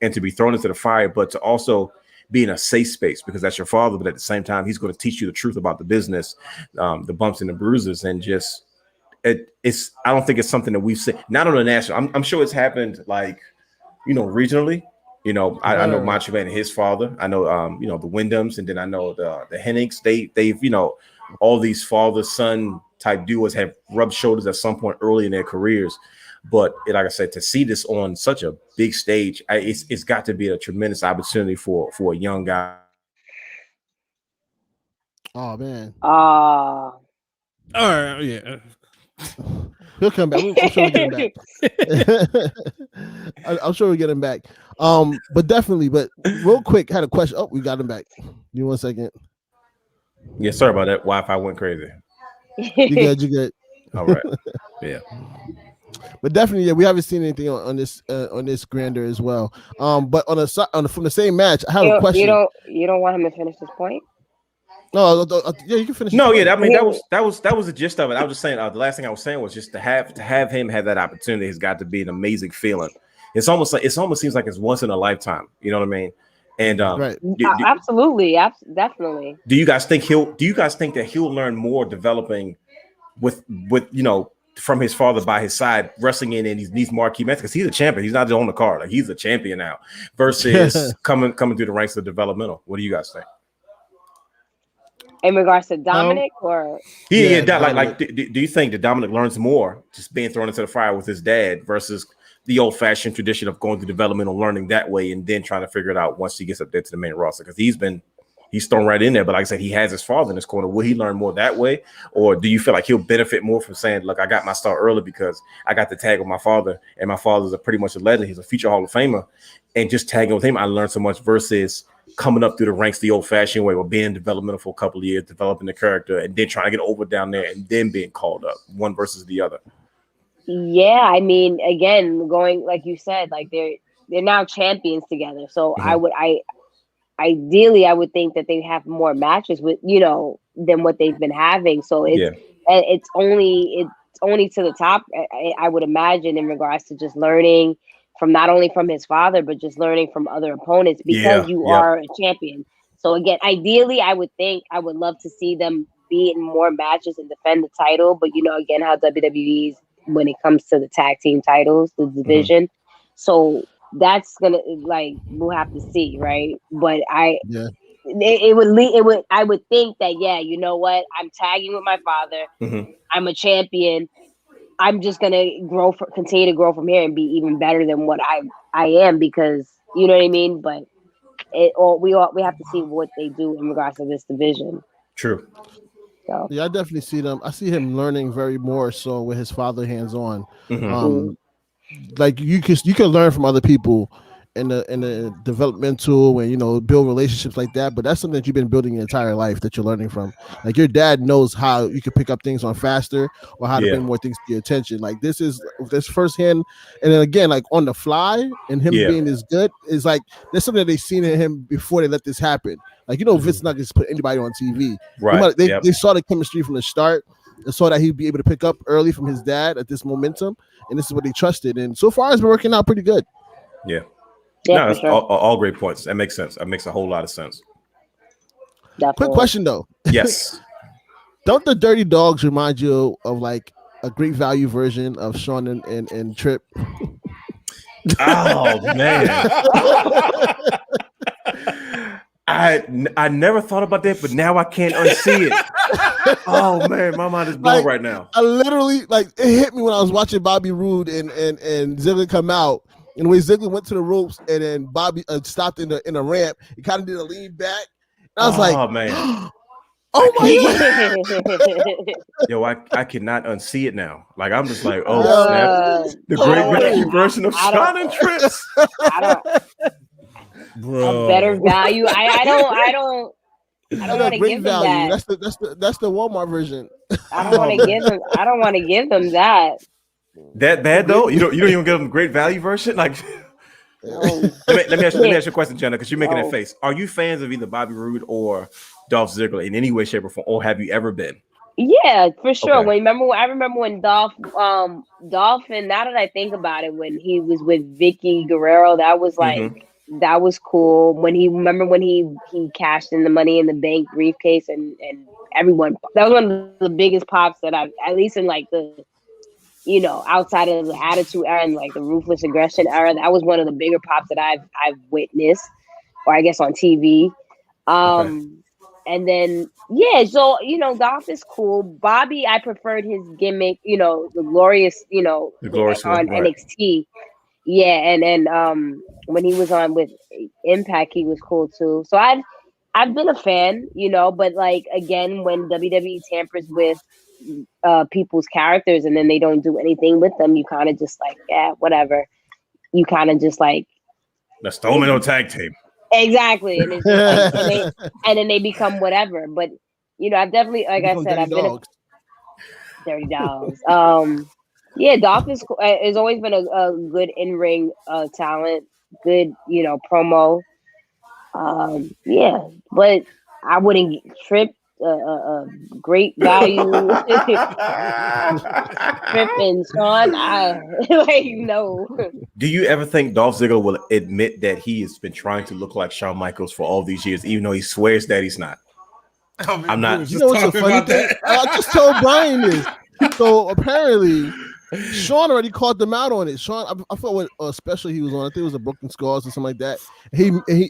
and to be thrown into the fire, but to also be in a safe space because that's your father. But at the same time, he's going to teach you the truth about the business, the bumps and the bruises, and just it's. I don't think it's something that we've seen, not on a national. I'm sure it's happened like, regionally. I know Macho Man and his father. I know the Wyndhams, and then I know the Hennigs. They've all these father-son type duos have rubbed shoulders at some point early in their careers. But like I said, to see this on such a big stage, it's got to be a tremendous opportunity for a young guy. Oh man. All right. Yeah. He'll come back. I'm sure we'll get him back. I'm sure we'll get him back. But definitely. But real quick, had a question. Oh, we got him back. Give me 1 second. Yeah, sorry about that. Wi-Fi went crazy. You good? All right. Yeah. But definitely, yeah, we haven't seen anything on this grander as well. But from the same match, I have a question. You don't want him to finish this point? No, yeah, you can finish. No, yeah, I mean that was the gist of it. I was just saying the last thing I was saying was just to have him have that opportunity has got to be an amazing feeling. It almost seems like it's once in a lifetime. You know what I mean? And right, absolutely, definitely. Do you guys think that he'll learn more developing with from his father by his side, wrestling in these marquee matches? Because he's a champion. He's not just on the card. Like, he's a champion now versus coming through the ranks of developmental. What do you guys think? In regards to Dominic, or do you think that Dominic learns more just being thrown into the fire with his dad versus the old-fashioned tradition of going through developmental learning that way and then trying to figure it out once he gets up there to the main roster? Because he's thrown right in there, but like I said, he has his father in his corner. Will he learn more that way, or do you feel like he'll benefit more from saying, "Look, I got my start early because I got the tag with my father, and my father's pretty much a legend. He's a future Hall of Famer, and just tagging with him, I learned so much." Versus coming up through the ranks the old-fashioned way, or being developmental for a couple of years, developing the character, and then trying to get over down there, and then being called up, one versus the other. Yeah, I mean, again, going like you said, like they're now champions together. So ideally, I would think that they have more matches with than what they've been having. So it's only to the top. I would imagine, in regards to just learning from not only from his father, but just learning from other opponents because you are a champion. So again, ideally, I would love to see them be in more matches and defend the title. But again, how WWE's when it comes to the tag team titles, the division. So that's gonna we'll have to see, right? But I would think that you know what? I'm tagging with my father. Mm-hmm. I'm a champion. I'm just gonna continue to grow from here and be even better than what I am, because you know what I mean. But we have to see what they do in regards to this division. True. So. Yeah, I definitely see them. I see him learning very more so with his father hands on. Mm-hmm. Like you can learn from other people in the developmental and build relationships like that, but that's something that you've been building your entire life that you're learning from. Like your dad knows how you can pick up things on faster or how to bring more things to your attention. Like this firsthand, and then again, like on the fly, and him being as good is like there's something that they've seen in him before they let this happen. Like Vince not just put anybody on TV. Right. They saw the chemistry from the start and saw that he'd be able to pick up early from his dad at this momentum, and this is what they trusted. And so far, it's been working out pretty good. Yeah. No, that's all great points. That makes sense. That makes a whole lot of sense. Definitely. Quick question though. Yes. Don't the Dirty Dogs remind you of like a Great Value version of Sean and Tripp? Oh man. I never thought about that, but now I can't unsee it. Oh man, my mind is blown right now. I literally it hit me when I was watching Bobby Roode and Ziggler come out. And when Ziggler went to the ropes and then Bobby stopped in a ramp, he kind of did a lean back. And I was like, "Oh man, oh my god!" Yo, I cannot unsee it now. Like I'm just like, oh snap! The Great Value version of Sean and Tripp. Bro, a better value. I don't want to give them that. That's the Walmart version. I don't want to give them that. That bad though? You don't even give them the Great Value version? Like, let me ask you a question, Jenna, because you're making that face. Are you fans of either Bobby Roode or Dolph Ziggler in any way, shape, or form, or have you ever been? Yeah, for sure. Okay. I remember when Dolph, and now that I think about it, when he was with Vicky Guerrero, that was like that was cool. When he cashed in the Money in the Bank briefcase and everyone, that was one of the biggest pops that I've, at least in like the, outside of the Attitude Era and like the Ruthless Aggression era, that was one of the bigger pops that I've witnessed, or I guess on TV. And then so Dolph is cool. Bobby, I preferred his gimmick, the glorious, on NXT. Yeah, and then when he was on with Impact, he was cool too. So I've been a fan, but like again, when WWE tampers with people's characters and then they don't do anything with them, you kind of just like, whatever. You kind of just like, let's throw them in a tag team. Exactly, and it's just like, and then they become whatever. But I've definitely, like I said, I've been Dirty Dogs. Yeah, Dolph has always been a good in ring talent, good promo. Yeah, but I wouldn't trip. Great value. Trip and Sean, I no. Do you ever think Dolph Ziggler will admit that he has been trying to look like Shawn Michaels for all these years, even though he swears that he's not? I'm not. You know what's a funny thing? I just told Brian this. So apparently, Sean already called them out on it. Sean, I forgot what special he was on. I think it was a Broken Skulls or something like that.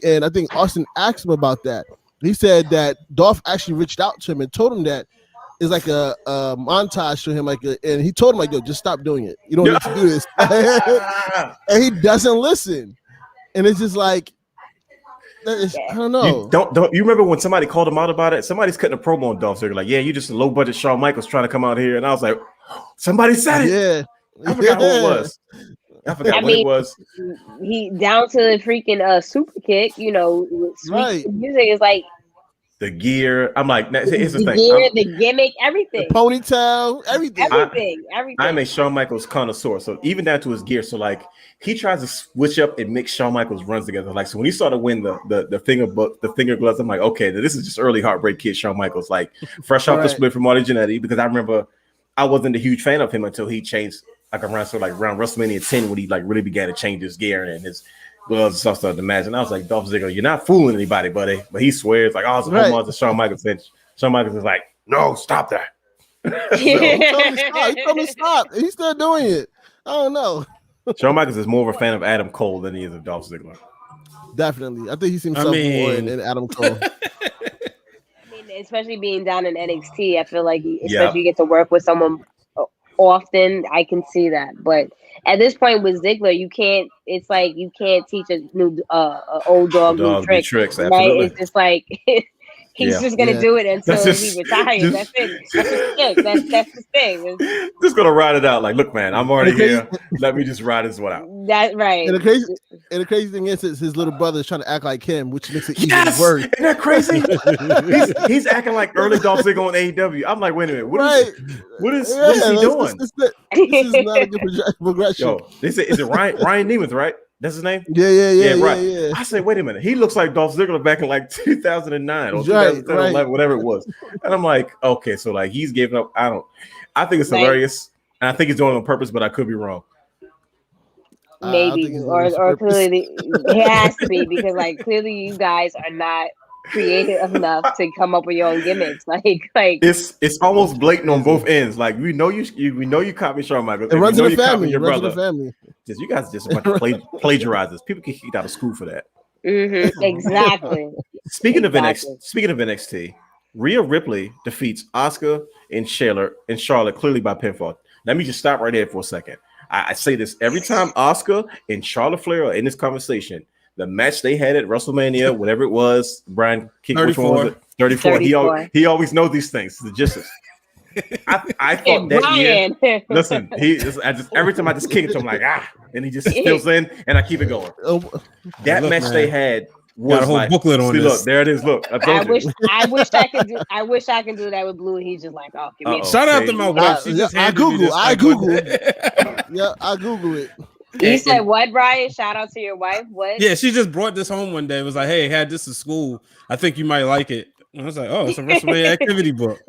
And I think Austin asked him about that. He said that Dolph actually reached out to him and told him that it's like a montage to him, and he told him yo, just stop doing it. You don't need to do this. And he doesn't listen. And it's just like, I don't know. You remember when somebody called him out about it? Somebody's cutting a promo on Dolph Ziggler, like, yeah, you just a low budget Shawn Michaels trying to come out here, and I was like, somebody said it. Yeah, I forgot who it was. I forgot what it was. He down to the freaking super kick. Sweet music is like. The gear, I'm like, here's the thing. Gear, the gimmick, everything. The ponytail, everything. Everything. I'm a Shawn Michaels connoisseur, so even down to his gear. So like, he tries to switch up and mix Shawn Michaels runs together. Like, so when he started winning the finger gloves, I'm like, okay, this is just early Heartbreak Kid Shawn Michaels, like fresh off the split from Marty Jannetty. Because I remember I wasn't a huge fan of him until he changed around WrestleMania 10 when he like really began to change his gear and his gloves and stuff started to match. And I was like, Dolph Ziggler, you're not fooling anybody, buddy. But he swears like, oh, it's a home to Shawn Michaels. And Shawn Michaels is like, no, stop that. He told me stop. He's still doing it. I don't know. Shawn Michaels is more of a fan of Adam Cole than he is of Dolph Ziggler. Definitely. I think he seems more in Adam Cole. Especially being down in NXT, I feel like especially you get to work with someone often. I can see that, but at this point with Ziggler, you can't. It's like you can't teach a new old dog new tricks. Right? It's just like he's just gonna do it until he retires. That's it. That's the thing. Just gonna ride it out. Like, look, man, I'm already here. Let me just ride this one out. That's right. And the crazy thing is his little brother is trying to act like him, which makes it even worse. Isn't that crazy? he's acting like early Dolph Ziggler on AEW. I'm like, wait a minute, what is he doing? This is not a good progression. Yo, is it Ryan Nemeth, right? That's his name? Yeah, right. Yeah. I said, wait a minute. He looks like Dolph Ziggler back in like 2009 or 2011, whatever it was. And I'm like, okay, so like he's giving up. I think it's hilarious. And I think he's doing it on purpose, but I could be wrong. Maybe. Or clearly it has to be because like clearly you guys are not creative enough to come up with your own gimmicks. Like it's almost blatant on both ends. Like we know you copy Shawn Michaels. It runs in the family. Your brother. You guys just a bunch of plagiarizers. People get kicked out of school for that. Mm-hmm. Exactly. Speaking of NXT, Rhea Ripley defeats Asuka and Charlotte clearly by pinfall. Let me just stop right there for a second. I say this every time Asuka and Charlotte Flair are in this conversation. The match they had at WrestleMania, whatever it was, Brian, which one was it? 34. He always knows these things. The gist is. I thought that year. Listen, every time I just kick it to him, like and he just fills in, and I keep it going. That match they had was got a whole booklet on this. Look, there it is. Look, I wish I could do. I wish I could do that with Blue. He's just like, oh, give me. Shout out to my wife. I Google it. Yeah, I Google it. You said what, Brian? Shout out to your wife. What? Yeah, she just brought this home one day. It was like, hey, had this at school. I think you might like it. And I was like, oh, it's a WrestleMania activity book.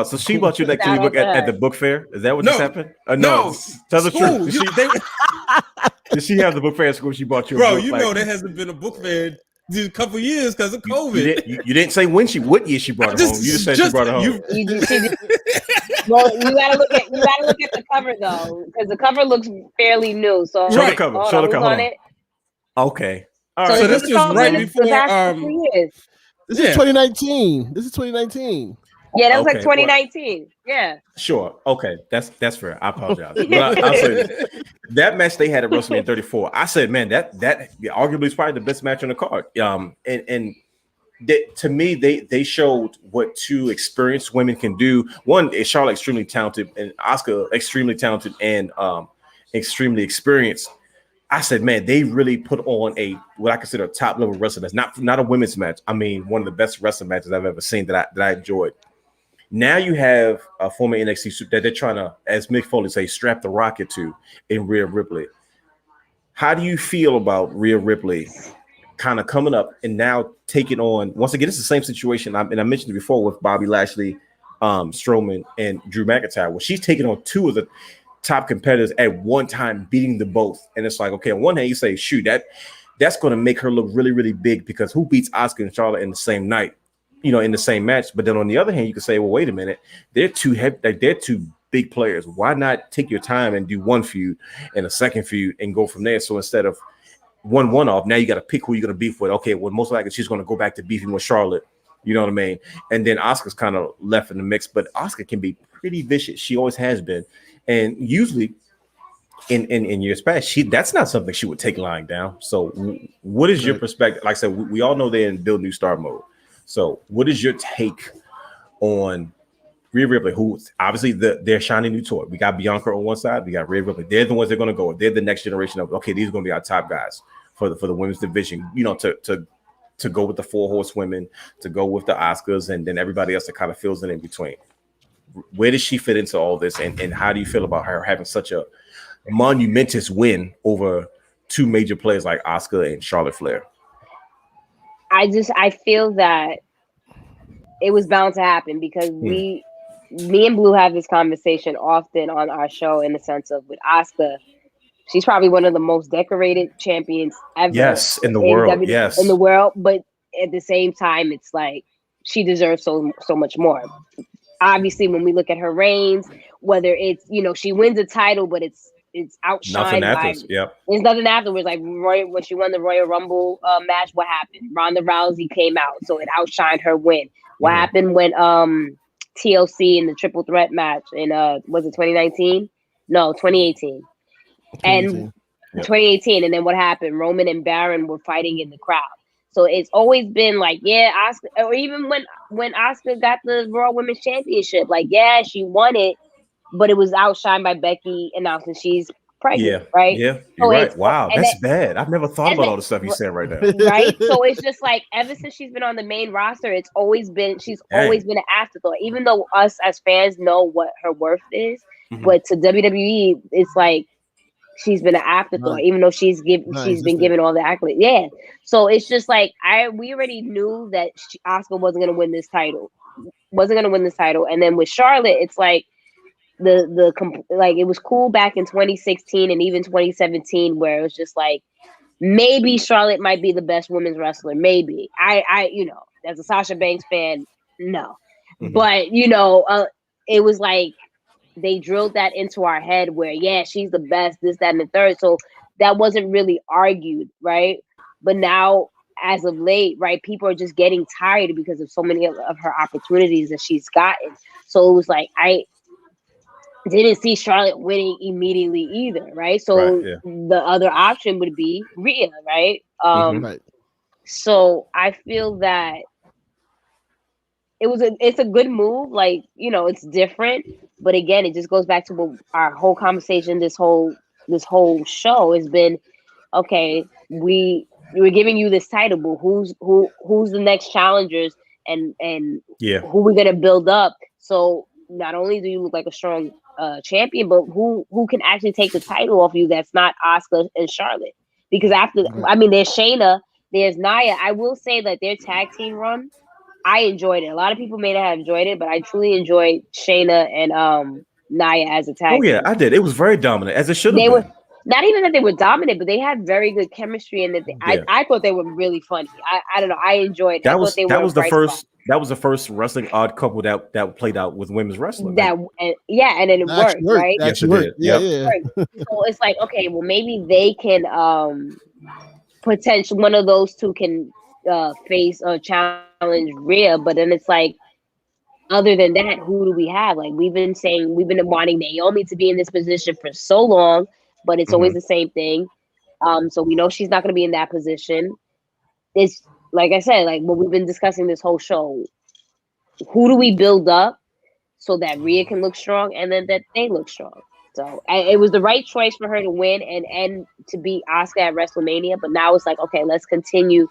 So she bought you that activity book at the book fair? Is that what just happened? No. Tell the truth. Did she have the book fair at school? She bought you a book? Bro, know there hasn't been a book fair in a couple years because of COVID. You didn't say what year she brought it home. You just said she brought it home. Well, you gotta look at the cover though, because the cover looks fairly new. So show the cover. Show the cover. On it. Okay. All right. So this was right before. This is 2019. This is 2019. Yeah, that was like 2019. Yeah. Sure. Okay. That's fair. I apologize. But I'll say this. That match they had at WrestleMania 34. I said, man, that arguably is probably the best match on the card. To me, they showed what two experienced women can do. One is Charlotte extremely talented, and Asuka extremely talented and extremely experienced. I said, man, they really put on what I consider a top level wrestling match. Not a women's match. I mean, one of the best wrestling matches I've ever seen that I enjoyed. Now you have a former NXT that they're trying to, as Mick Foley say, strap the rocket to in Rhea Ripley. How do you feel about Rhea Ripley kind of coming up and now taking on, once again, it's the same situation, and I mentioned it before with Bobby Lashley, Strowman, and Drew McIntyre, where she's taking on two of the top competitors at one time, beating them both. And it's like, okay, on one hand, you say, shoot, that's going to make her look really, really big, because who beats Asuka and Charlotte in the same night, in the same match? But then on the other hand, you can say, well, wait a minute, they're too heavy, they're two big players. Why not take your time and do one feud and a second feud and go from there? So instead of one off, now you got to pick who you're going to beef with. Okay, well, most likely she's going to go back to beefing with Charlotte. You know what I mean? And then Asuka's kind of left in the mix, but Asuka can be pretty vicious. She always has been. And usually in years past, that's not something she would take lying down. So what is your perspective? Like I said, we all know they're in build new star mode. So what is your take on Rhea Ripley, who obviously they're shining new toy? We got Bianca on one side, we got Rhea Ripley. They're the ones they're going to go. They're the next generation of, okay, these are going to be our top guys for the women's division, to go with the 4 horsewomen, to go with the Oscars, and then everybody else that kind of fills in between. Where does she fit into all this, and how do you feel about her having such a monumentous win over two major players like Asuka and Charlotte Flair? I feel that it was bound to happen, because me and Blue have this conversation often on our show, in the sense of, with Asuka, she's probably one of the most decorated champions ever. Yes, in the world. Yes, in the world. But at the same time, it's like she deserves so much more. Obviously, when we look at her reigns, whether it's, she wins a title, but it's outshined. Nothing afterwards. Yep. There's nothing afterwards. Like when she won the Royal Rumble match, what happened? Ronda Rousey came out, so it outshined her win. What happened when TLC in the triple threat match in was it 2019? No, 2018. And 2018, and then what happened? Roman and Baron were fighting in the crowd. So it's always been like, Asuka, or even when Asuka got the Raw Women's Championship, like, she won it, but it was outshined by Becky announcing she's pregnant, right? Yeah, you're right. Wow, that's bad. I've never thought about all the stuff you said right now. Right? So it's just like, ever since she's been on the main roster, she's always been an afterthought, even though us as fans know what her worth is. But to WWE, it's like, she's been an afterthought, even though she's been given all the accolades. Yeah. So it's just like, we already knew that Asuka wasn't going to win this title. And then with Charlotte, it's like it was cool back in 2016 and even 2017, where it was just like, maybe Charlotte might be the best women's wrestler. Maybe. I as a Sasha Banks fan, no. But it was like, they drilled that into our head where, she's the best, this, that, and the third. So that wasn't really argued, right? But now, as of late, right, people are just getting tired because of so many of her opportunities that she's gotten. So it was like, I didn't see Charlotte winning immediately either, right? So the other option would be Rhea, right? So I feel that it's a good move, like, it's different, but again, it just goes back to what our whole conversation, this whole show has been. Okay, we're giving you this title, but who's the next challengers, and who we're gonna build up. So not only do you look like a strong champion, but who can actually take the title off you that's not Asuka and Charlotte? Because there's Shayna, there's Nia. I will say that their tag team run, I enjoyed it. A lot of people may not have enjoyed it, but I truly enjoyed Shayna and Nia as a tag team. I did. It was very dominant, as it should have been. Were not even that they were dominant, but they had very good chemistry, and that I thought they were really funny. I don't know. I enjoyed it. That was the first wrestling odd couple that played out with women's wrestling. And then it worked, right? Yes, it did. Yeah. So it's like, okay, well, maybe they can potentially one of those two can face or challenge Rhea, but then it's like, other than that, who do we have? Like, we've been wanting Naomi to be in this position for so long, but it's always the same thing. So we know she's not going to be in that position. It's like I said, like what we've been discussing this whole show. Who do we build up so that Rhea can look strong, and then that they look strong? So it was the right choice for her to win and to beat Asuka at WrestleMania. But now it's like, okay, let's continue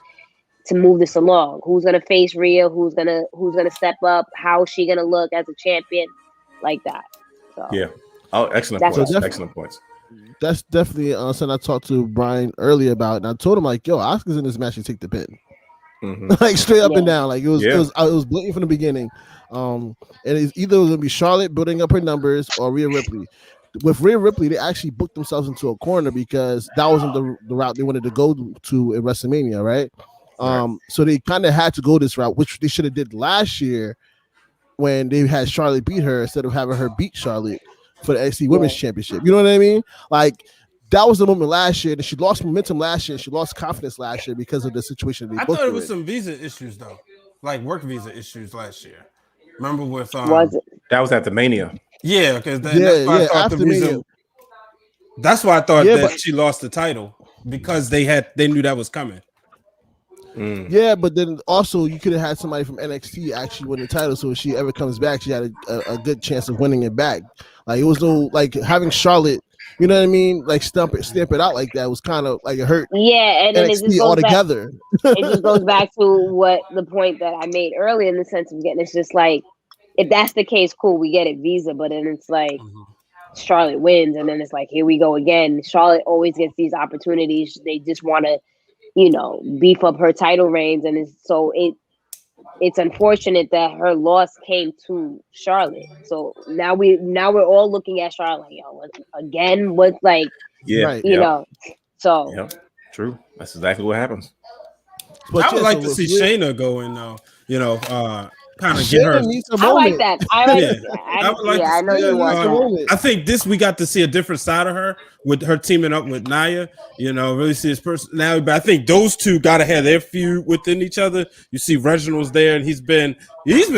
to move this along. Who's gonna face Rhea? Who's gonna step up? How is she gonna look as a champion? Like that. So yeah. Oh, excellent points. Excellent points. That's definitely something I talked to Brian earlier about, and I told him like, "Yo, Asuka's in this match to take the pin." Like straight up and down, like it was blatant from the beginning. And it's either going to be Charlotte building up her numbers or Rhea Ripley. With Rhea Ripley, they actually booked themselves into a corner because that wasn't the route they wanted to go to in WrestleMania, right? So they kind of had to go this route, which they should have did last year when they had Charlotte beat her instead of having her beat Charlotte for the NXT Women's Championship. You know what I mean? Like that was the moment last year that she lost momentum last year. She lost confidence last year because of the situation. I thought it was some visa issues though, like work visa issues last year. Remember with was it? That was at the Mania. Yeah, because that's why I thought the reason. That's why I thought that she lost the title because they knew that was coming. Yeah, but then also you could have had somebody from NXT actually win the title, so if she ever comes back, she had a good chance of winning it back. Like it was no like having Charlotte, you know what I mean? Like stamp it out like that was kind of like it hurt. Yeah, and then NXT it just goes altogether. It just goes back to what the point that I made earlier in the sense of getting. It's just like if that's the case, cool, we get it visa, but then it's like Charlotte wins, and then it's like here we go again. Charlotte always gets these opportunities. They just want to, beef up her title reigns, and it's unfortunate that her loss came to Charlotte. So now we're all looking at Charlotte like, yo, again, what's like, so true. That's exactly what happens. But I would like to see Shayna go in though, kind of get her. I like that. I know you want. I think we got to see a different side of her with her teaming up with Nia. Really see his personality. But I think those two got to have their feud within each other. You see Reginald's there, and he's been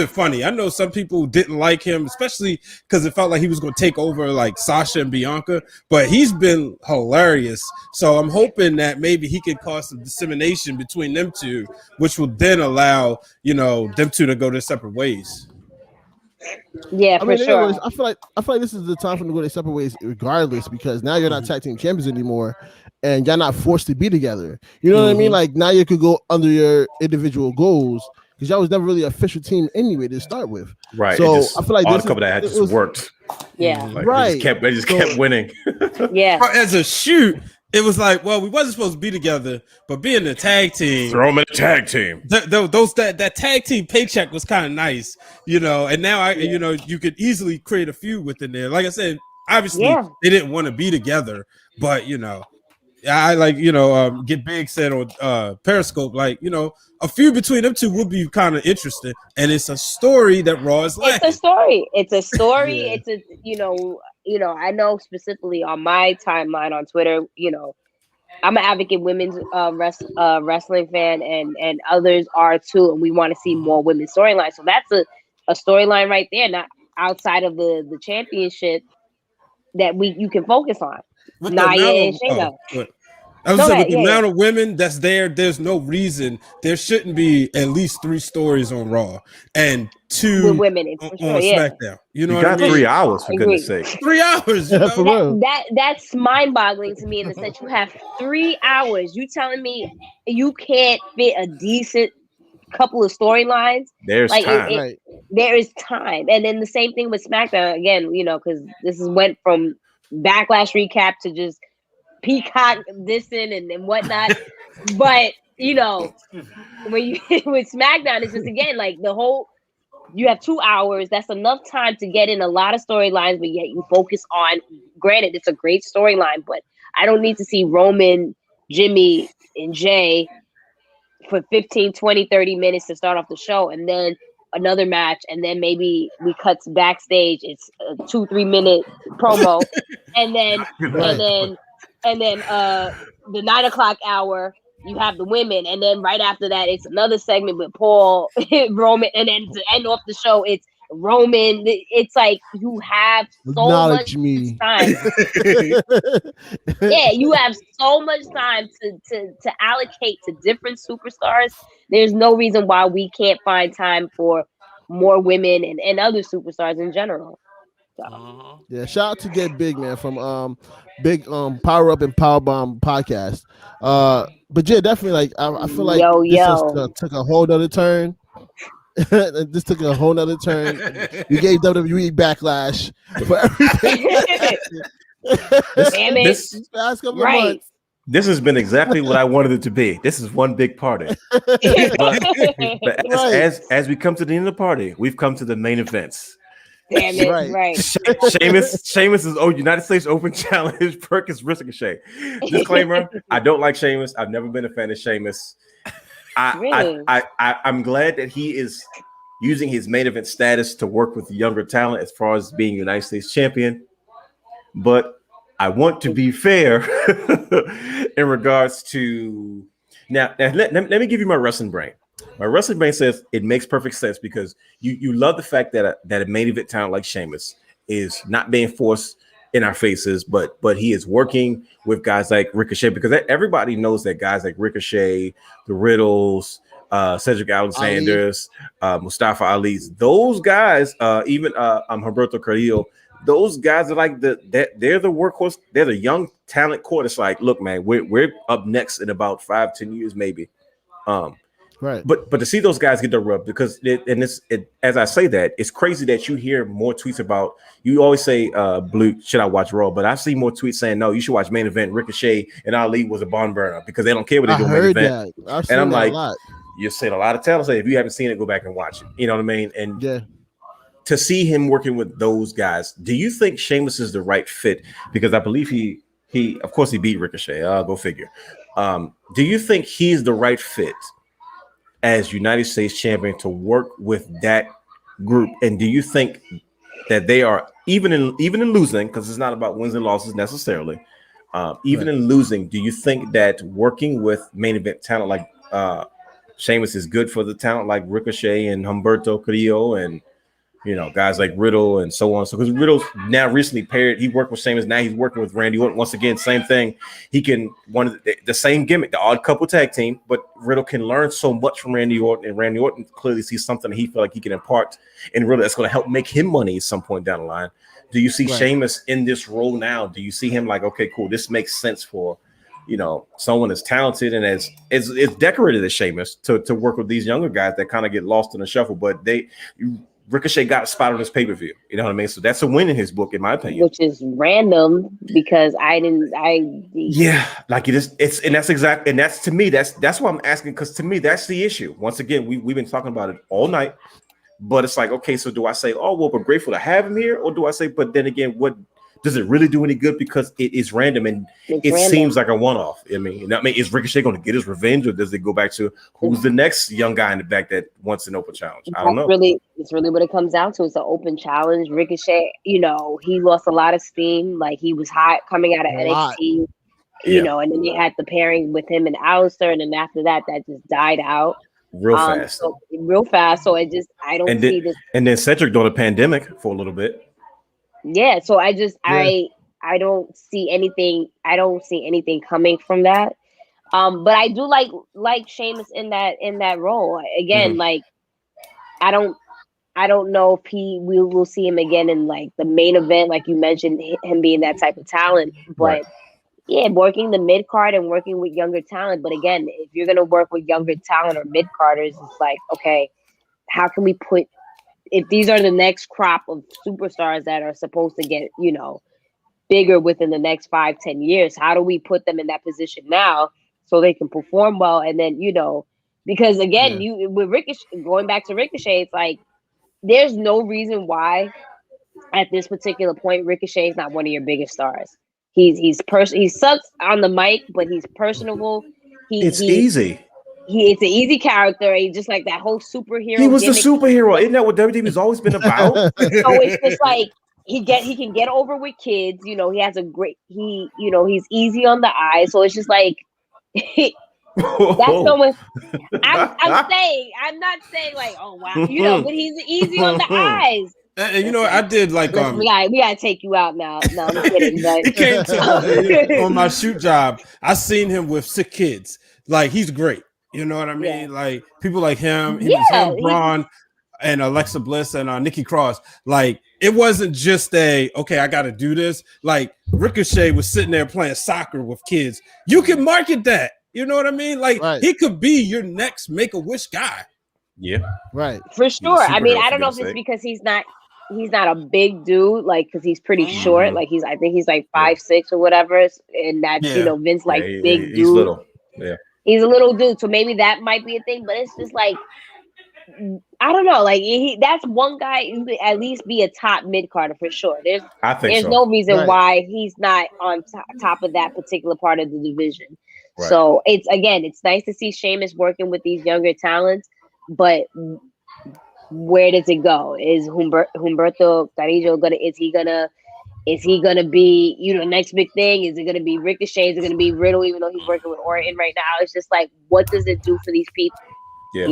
funny. I know some people didn't like him, especially because it felt like he was going to take over like Sasha and Bianca. But he's been hilarious. So I'm hoping that maybe he can cause some dissemination between them two, which will then allow them two to go their separate ways. Yeah, for sure. I feel like this is the time for them to go their separate ways, regardless, because now you're not tag team champions anymore, and you're not forced to be together. You know what I mean? Like now you could go under your individual goals because y'all was never really an official team anyway to start with. Right. So I feel like all the couple that had just worked. Yeah. Like, right. They just kept winning. Yeah. As a shoot. It was like, well, we wasn't supposed to be together, but being a tag team, throw them in a tag team. That tag team paycheck was kind of nice, And now you could easily create a feud within there. Like I said, obviously they didn't want to be together, but I like Get Big said on Periscope, like a feud between them two would be kind of interesting, and it's a story that Raw is lacking. It's a story. It's a I know specifically on my timeline on Twitter, I'm an advocate women's wrestling fan, and others are too, and we want to see more women's storylines. So that's a storyline right there, not outside of the championship that you can focus on. With Nia and Shayna. I was saying with the amount of women that's there's no reason there shouldn't be at least 3 stories on Raw and 2 with women on SmackDown. You know what I mean? 3 hours for goodness sake. 3 hours. That's mind-boggling to me in the sense you have 3 hours. You telling me you can't fit a decent couple of storylines? There's time. There is time, and then the same thing with SmackDown again. Because this went from Backlash recap to just Peacock dissing and whatnot. But when you with SmackDown, it's just again like you have 2 hours. That's enough time to get in a lot of storylines, but yet you focus on, granted, it's a great storyline, but I don't need to see Roman, Jimmy, and Jay for 15, 20, 30 minutes to start off the show, and then another match, and then maybe we cut to backstage. It's a 2-3 minute promo, and then the 9 o'clock hour, you have the women, and then right after that, it's another segment with Paul, Roman, and then to end off the show, it's Roman. It's like you have so much time. Yeah, you have so much time to allocate to different superstars. There's no reason why we can't find time for more women and other superstars in general. Yeah, shout out to Get Big, man, from Big Power Up and Power Bomb podcast. But yeah, definitely, like I feel like this just took a whole nother turn. This took a whole nother turn. We gave WWE Backlash for everything. This last couple of months. This has been exactly what I wanted it to be. This is one big party. but as we come to the end of the party, we've come to the main events. Damn it, right. Sheamus is United States Open Challenge Perkins Ricochet. Disclaimer, I don't like Sheamus. I've never been a fan of Sheamus. I'm glad that he is using his main event status to work with younger talent as far as being United States champion. But I want to be fair in regards to now let me give you my wrestling brain. My wrestling brain says it makes perfect sense because you love the fact that a main event talent like Sheamus is not being forced in our faces, but he is working with guys like Ricochet, because everybody knows that guys like Ricochet, the Riddles, Cedric Alexanders, Mustafa Ali's, those guys, even Humberto Carrillo, those guys are like they're the workhorse. They're the young talent core. It's like, look, man, we're up next in about 5-10 years, maybe. Right. But to see those guys get the rub, because as I say that, it's crazy that you hear more tweets about, you always say, Blue, should I watch Raw? But I see more tweets saying, no, you should watch main event. Ricochet and Ali was a barn burner because they don't care what they do main event. And I'm like, you're saying a lot of talent. Say, if you haven't seen it, go back and watch it. You know what I mean? And to see him working with those guys, do you think Sheamus is the right fit? Because I believe he of course he beat Ricochet. Go figure. Do you think he's the right fit as United States champion to work with that group? And do you think that they are even in losing, because it's not about wins and losses necessarily, in losing, do you think that working with main event talent like Sheamus is good for the talent like Ricochet and Humberto Carrillo and guys like Riddle and so on? So because Riddle's now recently paired, he worked with Sheamus, now he's working with Randy Orton. Once again, same thing. He can the same gimmick, the odd couple tag team, but Riddle can learn so much from Randy Orton, and Randy Orton clearly sees something that he feel like he can impart in Riddle that's going to help make him money at some point down the line. Do you see Sheamus in this role now? Do you see him like, okay, cool, this makes sense for someone as talented and as decorated as Sheamus to work with these younger guys that kind of get lost in the shuffle, but Ricochet got a spot on his pay-per-view. You know what I mean? So that's a win in his book, in my opinion. Which is random because like that's to me, that's why I'm asking, because to me, that's the issue. Once again, we've been talking about it all night, but it's like, okay, so do I say, oh, well, we're grateful to have him here? Or do I say, but then again, what does it really do any good because it is random and seems like a one-off? I mean, is Ricochet going to get his revenge, or does it go back to who's the next young guy in the back that wants an open challenge? I don't know. It's really what it comes down to. It's an open challenge. Ricochet, he lost a lot of steam. Like, he was hot coming out of NXT, and then they had the pairing with him and Alistair, and then after that just died out real fast. So I don't see this. And then Cedric during the pandemic for a little bit. Yeah, so I don't see anything. I don't see anything coming from that. But I do like Sheamus in that role. Again, like I don't know if we will see him again in like the main event, like you mentioned, him being that type of talent. But working the mid card and working with younger talent. But again, if you're gonna work with younger talent or mid carders, it's like, okay, how can we put? If these are the next crop of superstars that are supposed to get, bigger within the next 5-10 years, how do we put them in that position now so they can perform well? And then, because again, with Ricochet, going back to Ricochet, it's like, there's no reason why at this particular point, Ricochet is not one of your biggest stars. He sucks on the mic, but he's personable. It's easy. It's an easy character. He's just like that whole superhero. He was the superhero. Isn't that what WWE's always been about? So it's just like he can get over with kids. He has a great he's easy on the eyes. So it's just like that's someone. I'm not saying like, oh wow, but he's easy on the eyes. And I did like we gotta take you out now. No, I'm kidding. But he came to on my shoot job. I seen him with 6 kids. Like, he's great. You know what I mean? Yeah. Like, people like him, Braun, Alexa Bliss and Nikki Cross. Like, it wasn't just I got to do this. Like, Ricochet was sitting there playing soccer with kids. You can market that. You know what I mean? Like, he could be your next Make-A-Wish guy. Yeah, right. For sure. I mean, I don't know if it's because he's not a big dude, like, because he's pretty short. Like, I think he's like 5'6" or whatever, and that's Vince like big dude. He's little. Yeah, he's a little dude, so maybe that might be a thing. But it's just like, I don't know. Like, that's one guy who could at least be a top mid carder for sure. There's no reason why he's not on top of that particular part of the division. Right. So it's nice to see Sheamus working with these younger talents, but where does it go? Is Humberto Carrillo is he gonna be, next big thing? Is it gonna be Ricochet? Is it gonna be Riddle, even though he's working with Orton right now? It's just like, what does it do for these people? Yeah.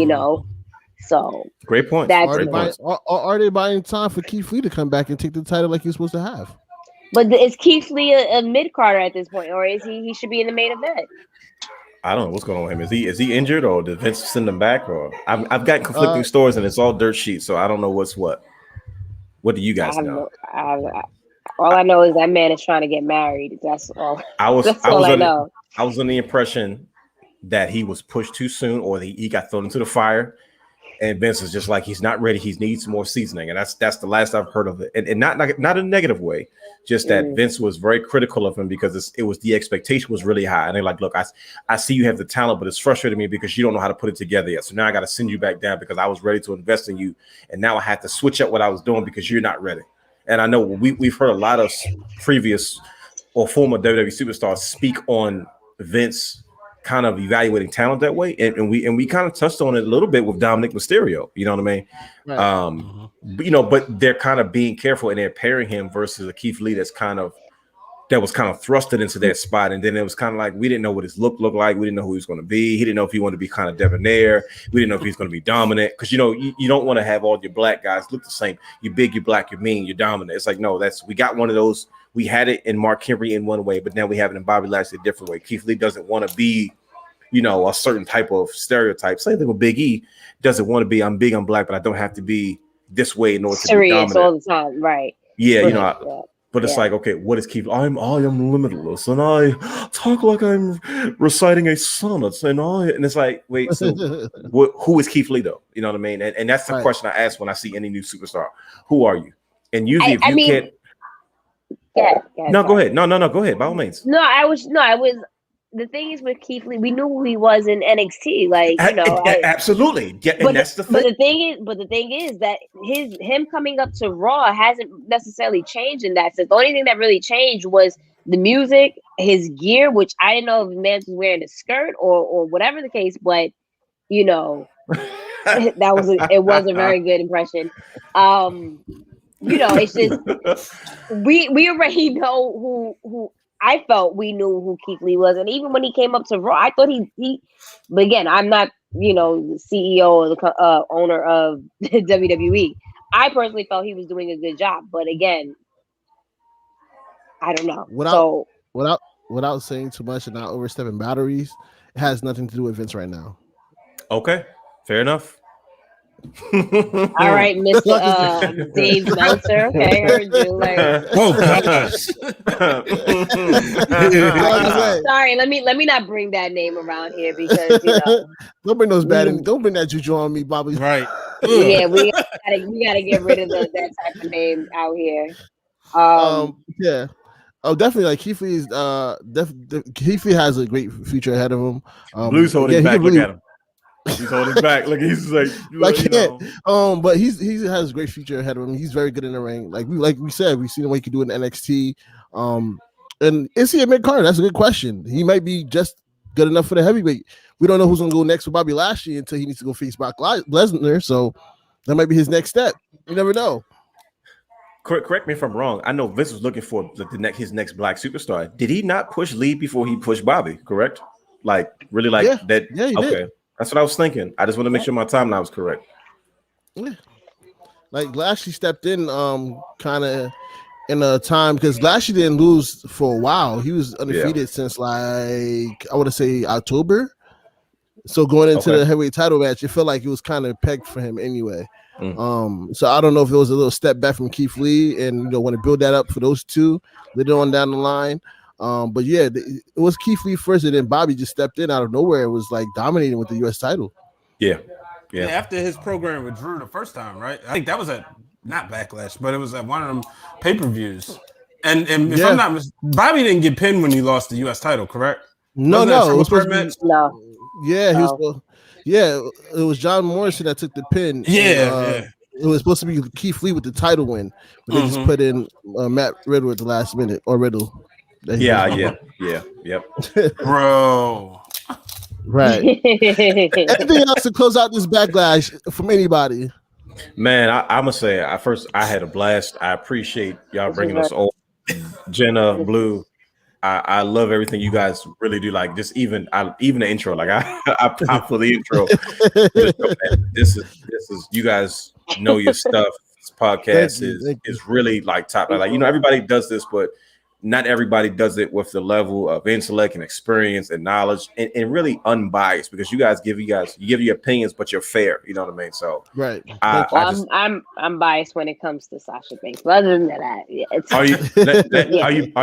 So great point. That's are they buying time for Keith Lee to come back and take the title like he's supposed to have? But is Keith Lee a mid carder at this point, or is he should be in the main event? I don't know what's going on with him. Is he injured, or did Vince send him back? Or I've got conflicting stories, and it's all dirt sheets, so I don't know what's what. What do you guys know? All I know is that man is trying to get married. That's all. I know. I was under the impression that he was pushed too soon, or he got thrown into the fire. And Vince is just like, he's not ready. He needs more seasoning. And that's the last I've heard of it. And not in a negative way, just that Vince was very critical of him because it was the expectation was really high. And they're like, look, I see you have the talent, but it's frustrating me because you don't know how to put it together yet. So now I got to send you back down because I was ready to invest in you. And now I have to switch up what I was doing because you're not ready. And I know we've heard a lot of previous or former WWE superstars speak on Vince kind of evaluating talent that way, and we kind of touched on it a little bit with Dominic Mysterio, you know what I mean? Right. But they're kind of being careful and they're pairing him versus a Keith Lee that was kind of thrusted into that spot, and then it was kind of like we didn't know what his look looked like, we didn't know who he was going to be, he didn't know if he wanted to be kind of debonair, we didn't know if he's going to be dominant, because you don't want to have all your black guys look the same. You're big, you're black, you're mean, you're dominant. It's like, no, we got one of those. We had it in Mark Henry in one way, but now we have it in Bobby Lashley a different way. Keith Lee doesn't want to be, a certain type of stereotype. Same thing with Big E. Doesn't want to be, I'm big, I'm black, but I don't have to be this way in order to be dominant all the time, right? Yeah, but it's like, okay, what is Keith? I am limitless, and I talk like I'm reciting a sonnet, and it's like, wait, so who is Keith Lee though? You know what I mean? And that's the question I ask when I see any new superstar. Who are you? And usually, if you can't. No, go ahead. No, go ahead. By all means. I was. The thing is with Keith Lee, we knew who he was in NXT. Like, absolutely. Yeah, and that's the thing. But the thing is that him coming up to Raw hasn't necessarily changed in that sense. The only thing that really changed was the music, his gear, which I didn't know if the man was wearing a skirt or whatever the case, but it was a very good impression. It's just we already know who I felt we knew who Keith Lee was, and even when he came up to Raw, I thought he. But again, I'm not the CEO or the owner of WWE. I personally felt he was doing a good job, but again, I don't know. Without saying too much and not overstepping boundaries, it has nothing to do with Vince right now. Okay, fair enough. All right, Mr. Dave Meltzer. Okay, heard you. Sorry, let me not bring that name around here because don't bring those don't bring that juju on me, Bobby. Right? Yeah, we gotta get rid of that type of name out here. Yeah. Oh, definitely. Like Keith Lee is Keith Lee has a great future ahead of him. Blue's holding back. Look at him. He's holding back. Like he's like, but he has a great future ahead of him. He's very good in the ring. Like we said, we've seen what he can do in NXT. And is he a mid card? That's a good question. He might be just good enough for the heavyweight. We don't know who's gonna go next for Bobby Lashley until he needs to go face Brock Lesnar. So that might be his next step. You never know. Correct me if I'm wrong. I know Vince was looking for his next black superstar. Did he not push Lee before he pushed Bobby? Correct? Like really like that? Yeah, he did. That's what I was thinking. I just want to make sure my timeline was correct. Yeah. Like Lashley stepped in kind of in a time because Lashley didn't lose for a while. He was undefeated since I want to say October. So going into the heavyweight title match, it felt like it was kind of pegged for him anyway. So I don't know if it was a little step back from Keith Lee, and want to build that up for those two later on down the line. But yeah, it was Keith Lee first, and then Bobby just stepped in out of nowhere. It was like dominating with the U.S. title. Yeah. After his program with Drew the first time, right? I think that was not Backlash, but it was at one of them pay-per-views. And if I'm not mistaken, Bobby didn't get pinned when he lost the U.S. title, correct? No, it was supposed to be, no. Yeah, he was. Yeah, it was John Morrison that took the pin. Yeah. It was supposed to be Keith Lee with the title win, but they just put in Matt Riddle at the last minute, or Riddle. Yep. Bro. Right. Anything else to close out this Backlash from anybody? Man, I'm gonna say I had a blast. I appreciate y'all bringing us over. Jenna, Blue, I love everything you guys really do. Like just even the intro. Like I pop for the intro. This is you guys know your stuff. This podcast is really like top. Like everybody does this, but not everybody does it with the level of intellect and experience and knowledge and really unbiased, because you give your opinions, but you're fair. You know what I mean? So right. I'm biased when it comes to Sasha Banks. But other than that, are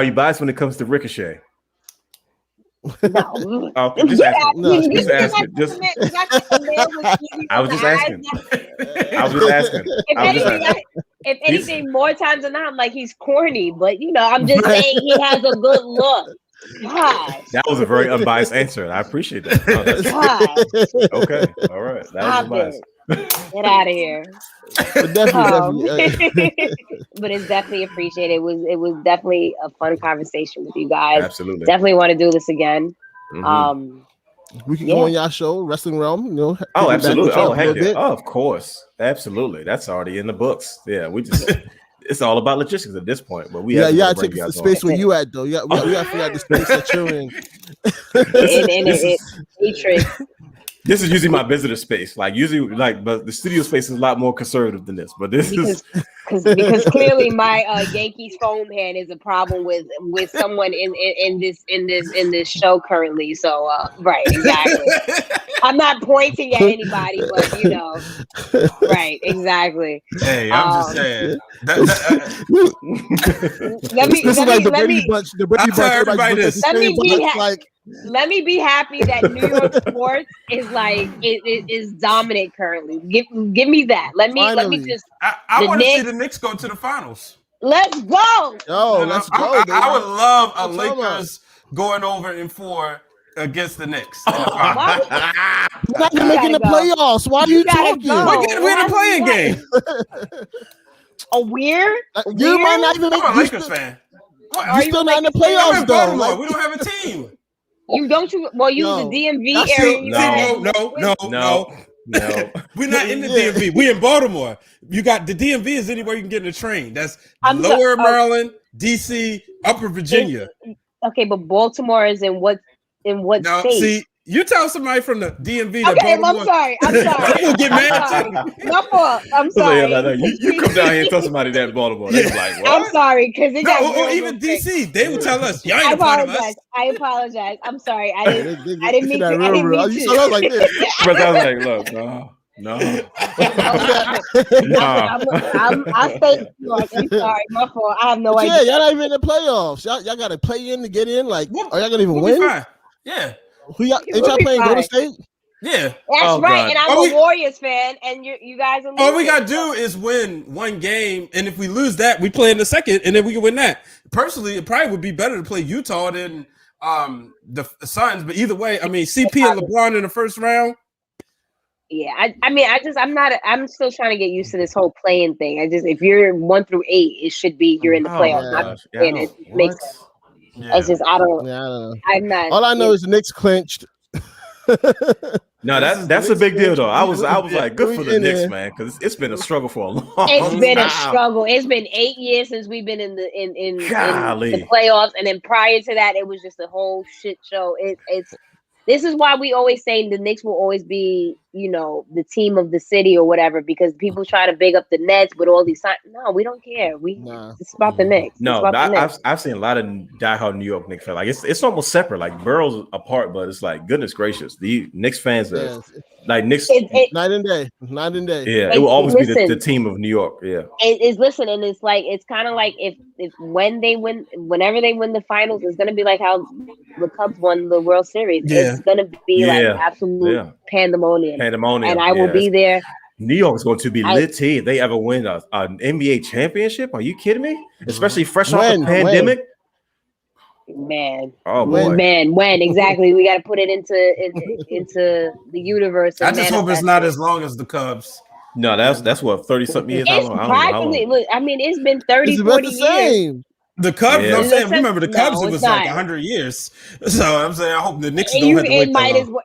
you biased when it comes to Ricochet? No. Just asking. I was just asking. If anything, more times than not, I'm like, he's corny, but I'm just saying he has a good look. Gosh. That was a very unbiased answer. I appreciate that. Okay, all right. That was unbiased. Get out of here. But definitely. But it's definitely appreciated. It was definitely a fun conversation with you guys. Absolutely. Definitely want to do this again. We can go on y'all show, Wrestling Realm. Oh, absolutely. Oh, heck yeah. Oh, of course. Absolutely. That's already in the books. Yeah, we just it's all about logistics at this point. But we gotta take the space where you at though. We gotta figure out the space that you're in. This is usually my visitor space. Like usually, but the studio space is a lot more conservative than this. But this is because clearly my Yankees foam hand is a problem with someone in this show currently. So right, exactly. I'm not pointing at anybody, but right, exactly. Hey, I'm just saying. Let me be happy that New York sports is dominant currently. Give me that. Let me just. I want to see the Knicks go to the finals. Let's go. Let's go. I would love a Lakers going over in 4 against the Knicks. You're not making the playoffs. Why are you talking? We're in a playing game. You might not even make I'm a Lakers fan. You're still not in the playoffs though. We don't have a team. You don't you? Well, you the DMV area. No. We're not in the DMV. We in Baltimore. You got the DMV is anywhere you can get in a train. That's Lower Maryland, DC, Upper Virginia. Okay, but Baltimore is in what state? See, you tell somebody from the DMV that Baltimore. I'm sorry. You'll get mad. My fault. I'm sorry. You come down here and tell somebody that in Baltimore. They're like, what? I'm sorry, because or even DC. They will tell us. Y'all ain't part of us. I apologize. I'm sorry. I didn't mean to. You saw that like this. But I was like, look, no. I'll stay. I'm sorry. My fault. I have no idea. Yeah, y'all not even in the playoffs. Y'all got to play in to get in. Like, are y'all gonna even win? Fine. Yeah. Ain't y'all playing Golden State? Yeah. That's right. God. And I'm a Warriors fan, and you guys are losing. All we gotta do is win one game, and if we lose that, we play in the second, and then we can win that. Personally, it probably would be better to play Utah than the Suns, but either way, I mean, CP and LeBron in the first round. Yeah, I'm still trying to get used to this whole playing thing. If you're 1 through 8, it should be you're in the playoffs. It makes sense. Yeah. It's just I don't know. I'm not. All I know is the Knicks clinched. No, that's a big deal though. I was like, good for the Knicks, man, because it's been a struggle for a long time. It's been a struggle. It's been 8 years since we've been in the playoffs, and then prior to that, it was just a whole shit show. This is why we always say the Knicks will always be, the team of the city or whatever, because people try to big up the Nets with all these signs. No, we don't care. It's about the Knicks. No, I've seen a lot of diehard New York Knicks fans. Like it's almost separate. Like boroughs apart, but it's like goodness gracious, the Knicks fans are Like Knicks, night and day. Yeah, it will always be the team of New York. Yeah, listen, and it's kind of like if whenever they win the finals, it's gonna be like how the Cubs won the World Series. Yeah. It's gonna be like absolute pandemonium. And I will be there. New York is going to be lit if they ever win an NBA championship. Are you kidding me? Especially fresh off the pandemic. Man, when exactly? We got to put it into the universe. I just hope it's not as long as the Cubs. No, that's what 30-something years. It's practically. Look, I mean, it's been 30, 40 years. The Cubs, you know what I'm saying? Remember, the Cubs, it was like 100 years. So I'm saying, I hope the Knicks don't have to wait that long.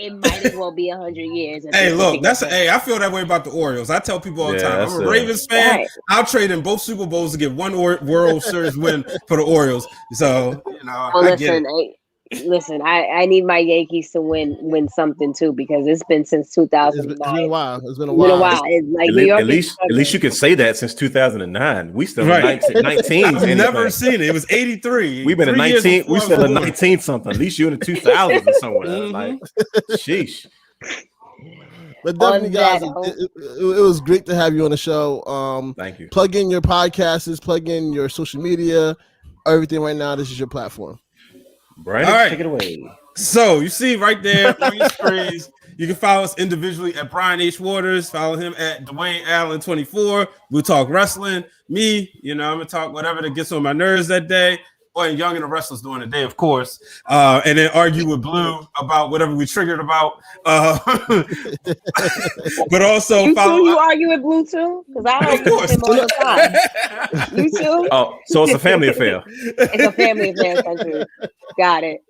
It might as well be 100 years. Hey, look, I feel that way about the Orioles. I tell people all the time, I'm a Ravens fan. Right. I'll trade in both Super Bowls to get one World Series win for the Orioles. So, Listen, I need my Yankees to win something too, because it's been since 2009. It's been a while. It's like at least you can say that since 2009. We still in 19. I've never seen it. It was 83. We've been in 19. We still in 19 something. At least you're in the 2000s or somewhere. Like, sheesh. But definitely, guys, it was great to have you on the show. Thank you. Plug in your podcasts, plug in your social media, everything right now. This is your platform. Brian, all right, take it away. So you see right there on your screens, you can follow us individually at Brian H. Waters. Follow him at Dwayne Allen 24. We'll talk wrestling. Me, I'm gonna talk whatever that gets on my nerves that day. And Young and the Wrestlers during the day, of course, and then argue with Blue about whatever we triggered about. But also, you argue with Blue too, because I argue with him all the time. You too? Oh, so it's a family affair. It's a family affair, country. Got it.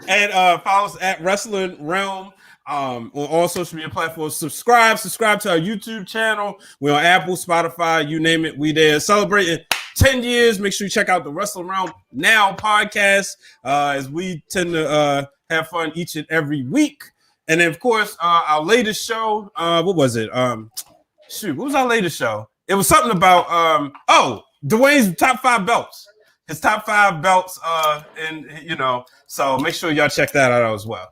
And follow us at Wrestling Realm on all social media platforms. Subscribe to our YouTube channel. We're on Apple, Spotify, you name it. We there celebrating 10 years. Make sure you check out the Wrestle Wrealm Now podcast, as we tend to have fun each and every week. And then, of course, our latest show, what was it? What was our latest show? It was something about, Dwayne's top 5 belts. His top 5 belts, so make sure y'all check that out as well.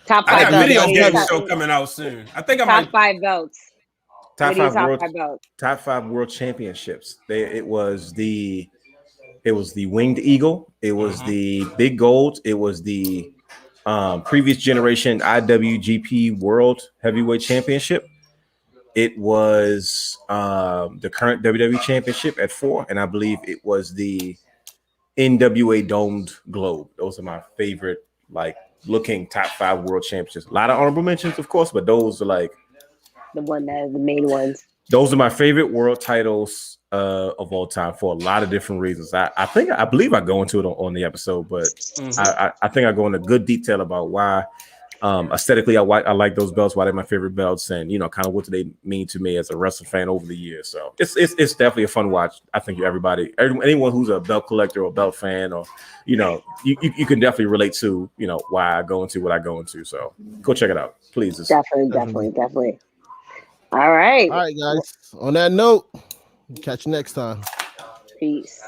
Top 5 I got a video game belts. show coming out soon. I think top 5 belts. Top 5 world championships. It was the Winged Eagle. It was the Big Gold. It was the previous generation IWGP World Heavyweight Championship. It was the current WWE Championship at 4, and I believe it was the NWA Domed Globe. Those are my favorite, looking top 5 world championships. A lot of honorable mentions, of course, but those are the main ones. Those are my favorite world titles of all time for a lot of different reasons. I believe I go into it on the episode, but I think I go into good detail about why aesthetically I like those belts, why they're my favorite belts, and kind of what do they mean to me as a wrestling fan over the years. So it's definitely a fun watch. I think anyone who's a belt collector or belt fan, or you can definitely relate to why I go into what I go into. So go check it out, please. Definitely. All right, guys. On that note, catch you next time. Peace.